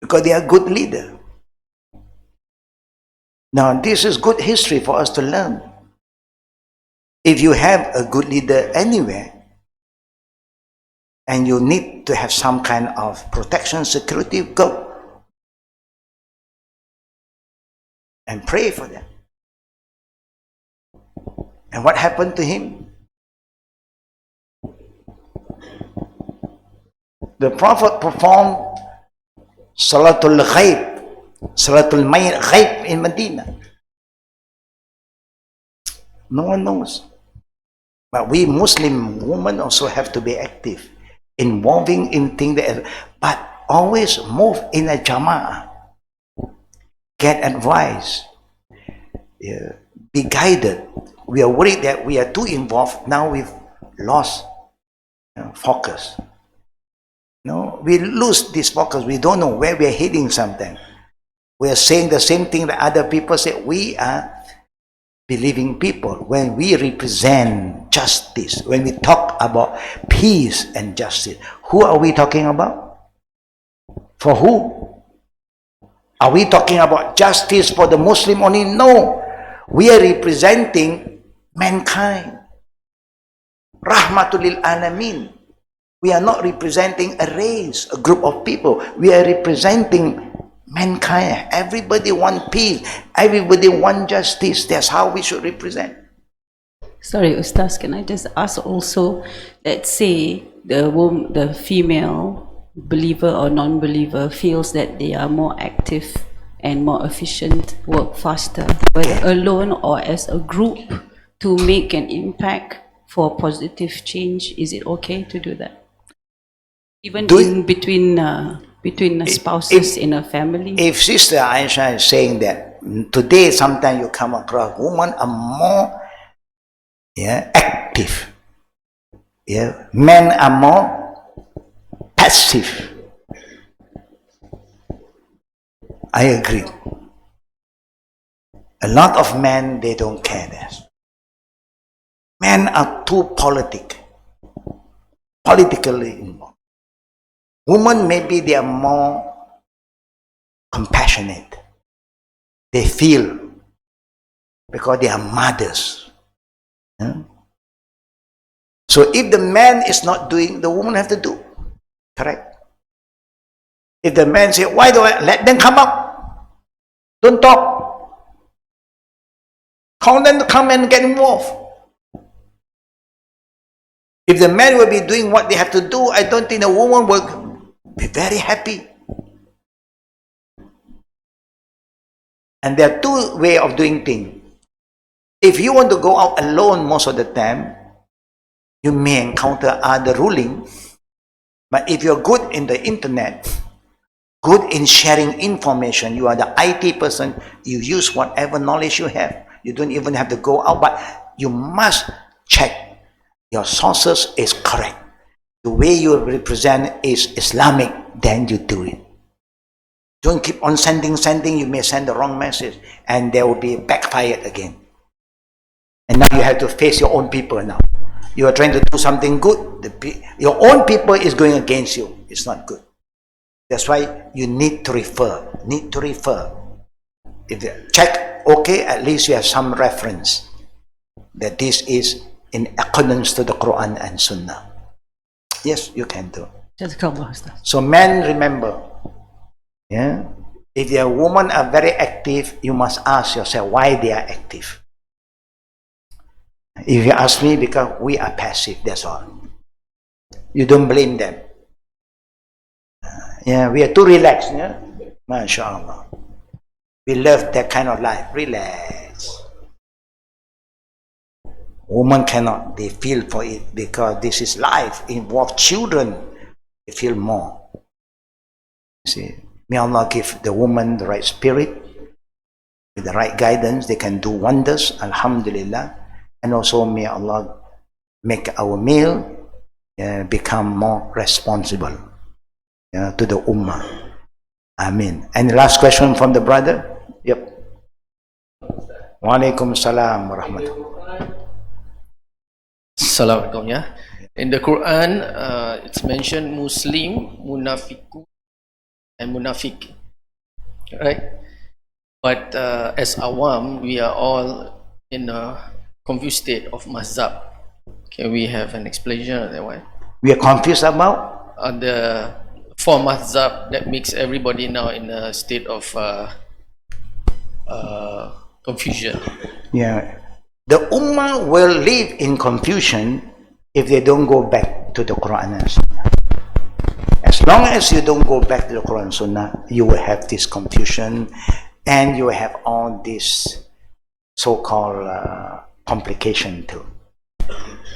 because they are good leader. Now this is good history for us to learn. If you have a good leader anywhere and you need to have some kind of protection, security, go and pray for them. And what happened to him? The Prophet performed Salatul Ghaib, Salatul Ghaib in Medina. No one knows. But we Muslim women also have to be active, involving in things that, but always move in a jama'ah. Get advice. Be guided. We are worried that we are too involved. Now we've lost focus. No, we lose this focus. We don't know where we are heading sometimes. We are saying the same thing that other people say. We are believing people. When we represent justice, when we talk about peace and justice, who are we talking about? For who? Are we talking about justice for the Muslim only? No. We are representing mankind. Rahmatul lil alamin. We are not representing a race, a group of people. We are representing mankind. Everybody want peace. Everybody want justice. That's how we should represent. Sorry, Ustaz, can I just ask also, let's say the female believer or non-believer feels that they are more active and more efficient, work faster, whether alone or as a group, to make an impact for positive change. Is it okay to do that? Even between spouses in a family? If Sister Aisha is saying that today sometimes you come across women are more active, men are more passive, I agree. A lot of men, they don't care this. Men are too politically involved. Women, maybe they are more compassionate. They feel because they are mothers. So if the man is not doing, the woman have to do. Correct? If the man say, why do I let them come up? Don't talk. Call them to come and get involved. If the man will be doing what they have to do, I don't think the woman will be very happy. And there are two ways of doing things. If you want to go out alone most of the time, you may encounter other ruling. But if you're good in the internet, good in sharing information, you are the IT person, you use whatever knowledge you have. You don't even have to go out, but you must check your sources is correct. The way you represent is Islamic, then you do it. Don't keep on sending, you may send the wrong message, and there will be backfired again. And now you have to face your own people now. You are trying to do something good, your own people is going against you. It's not good. That's why you need to refer. If you check, okay, at least you have some reference that this is in accordance to the Quran and Sunnah. Yes, you can do. So men, remember, yeah, if your women are very active, you must ask yourself why they are active. If you ask me, because we are passive, that's all. You don't blame them. Yeah, we are too relaxed. Yeah? MashaAllah. We love that kind of life. Relax. Women cannot. They feel for it because this is life. Involve children. They feel more. See, may Allah give the woman the right spirit, with the right guidance. They can do wonders. Alhamdulillah. And also may Allah make our male become more responsible to the ummah. Amen. Any last question from the brother? Yep. Wa alaikum salam wa rahmatullah. Assalamualaikum, yeah. In the Quran, it's mentioned Muslim, Munafiku, and Munafiq, right? But as awam, we are all in a confused state of mazhab. Can we have an explanation of that one? We are confused about the four mazhab that makes everybody now in a state of confusion. Yeah. The ummah will live in confusion if they don't go back to the Quran and Sunnah. As long as you don't go back to the Quran and Sunnah, you will have this confusion and you will have all this so-called complication too.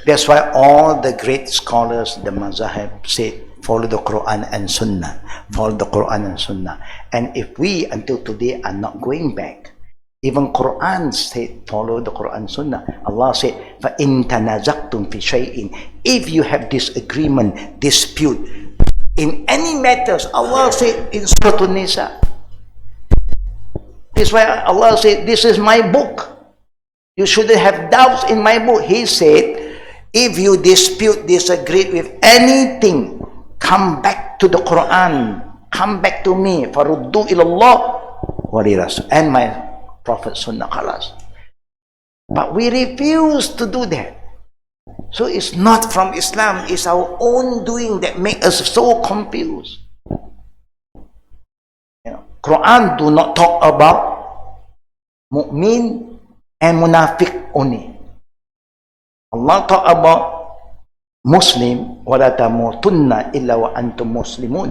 That's why all the great scholars, the mazahib, say follow the Quran and Sunnah. Follow the Quran and Sunnah. And if we until today are not going back, even Quran said follow the Quran and Sunnah. Allah said, فَإِن تَنَازَقْتُمْ فِي شَيْءٍ. If you have disagreement, dispute in any matters, Allah said in Surah An-Nisa. This is why Allah said, this is my book. You shouldn't have doubts in my book. He said, if you dispute, disagree with anything, come back to the Quran. Come back to me. فَرُدُّوا إِلَى اللَّهِ وَلِرَسُولِهِ and my Prophet Sunnah Khalas. But we refuse to do that. So it's not from Islam. It's our own doing that make us so confused. Quran do not talk about mu'min and munafiq only. Allah talk about Muslim, وَلَا تَمُوتُنَّ إِلَّا وَأَنْتُمْ مُسْلِمُونَ,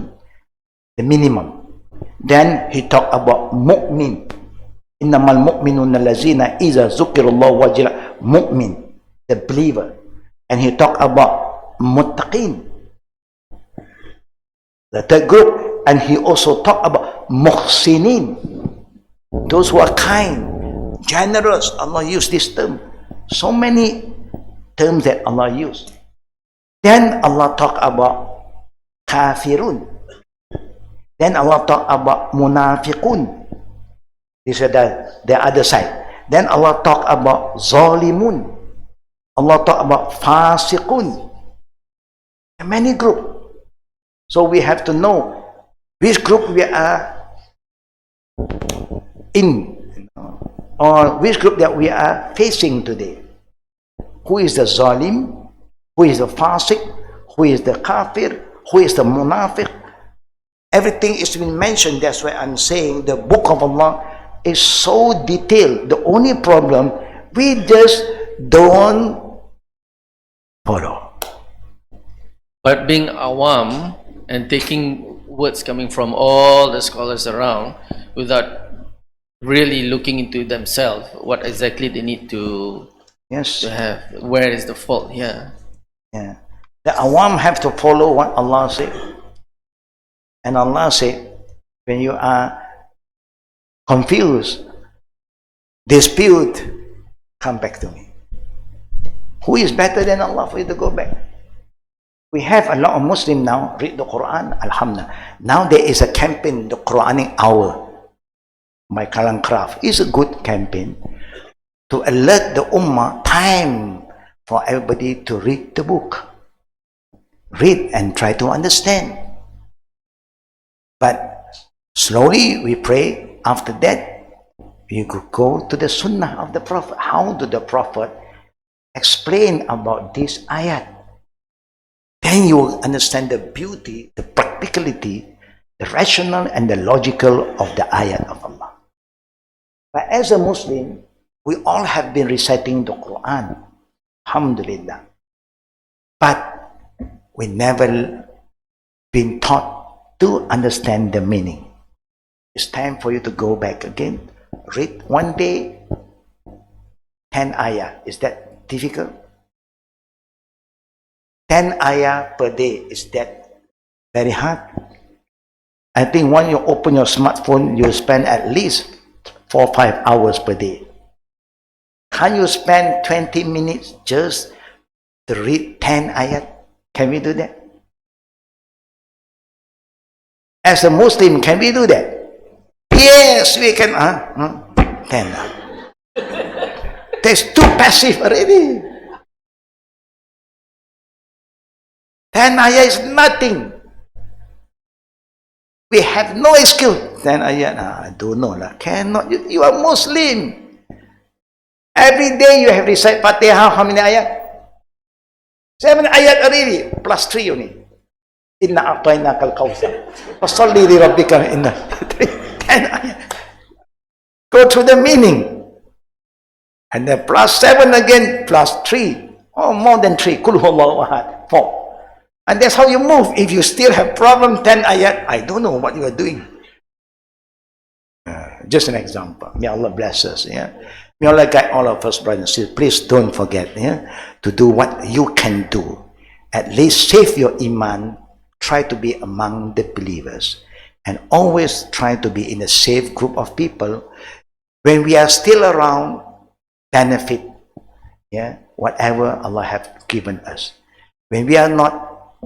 the minimum. Then he talk about mu'min. إِنَّمَا الْمُؤْمِنُونَ الَّذِينَ إِذَا ذُكِرَ اللَّهُ وَجِلَ, mu'min, the believer. And he talk about muttaqin, the third group. And he also talk about muhsinin, those who are kind, generous. Allah used this term. So many terms that Allah used. Then Allah talk about kafirun. Then Allah talk about munafiqun. This is the other side. Then Allah talk about zalimun. Allah talk about fasiqun. Many groups. So we have to know which group we are in, or which group that we are facing today. Who is the zalim? who is the fasik, who is the kafir, who is the munafiq. Everything is been mentioned. That's why I'm saying the book of Allah is so detailed. The only problem, we just don't follow. But being awam and taking words coming from all the scholars around without really looking into themselves, what exactly they need to Yes. have, where is the fault here? Yeah. The awam have to follow what Allah said. And Allah said, when you are confused, dispute, come back to me. Who is better than Allah for you to go back? We have a lot of Muslims now read the Quran, alhamdulillah. Now there is a campaign, the Quranic Hour by Kalam Craft. It's a good campaign to alert the Ummah time for everybody to read the book. Read and try to understand. But slowly we pray. After that, we could go to the Sunnah of the Prophet. How did the Prophet explain about this ayat? Then you will understand the beauty, the practicality, the rational and the logical of the ayat of Allah. But as a Muslim, we all have been reciting the Quran, alhamdulillah. But we never been taught to understand the meaning. It's time for you to go back again. Read one day, 10 ayah. Is that difficult? 10 ayah per day. Is that very hard? I think when you open your smartphone, you spend at least 4 or 5 hours per day. Can you spend 20 minutes just to read 10 ayat? Can we do that? As a Muslim, can we do that? Yes, we can. 10. That's too passive already. 10 ayat is nothing. We have no excuse. 10 ayat, I don't know lah. Cannot. You are Muslim. Every day you have recite Fatihah. How many ayat? 7 ayat already. Plus 3 only. Inna a'tayna kal kawthar. Fasalli li rabbika inna. 10 ayat. Go through the meaning. And then plus 7 again. Plus 3. Oh, more than 3. Kul huwallahu ahad. 4. And that's how you move. If you still have problem, 10 ayat, I don't know what you are doing. Just an example. May Allah bless us. Yeah? May Allah guide all of us, brothers and sisters. Please don't forget to do what you can do. At least save your iman. Try to be among the believers. And always try to be in a safe group of people. When we are still around, benefit whatever Allah has given us. When we are not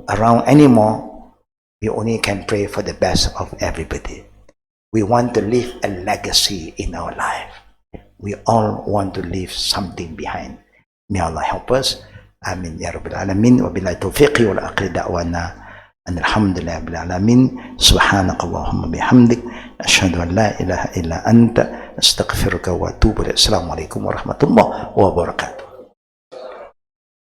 around anymore, we only can pray for the best of everybody. We want to leave a legacy in our life. We all want to leave something behind. May Allah help us. Amin ya Rabbil Alamin. Wa billahi tawfiqi wal aqli da'wana. And alhamdulillah Rabbil Alamin. Subhanakallahumma bihamdik. Ashhadu an la ilaha illa anta. Astaghfiruka wa atubu ilaik. Assalamualaikum warahmatullahi wabarakatuh.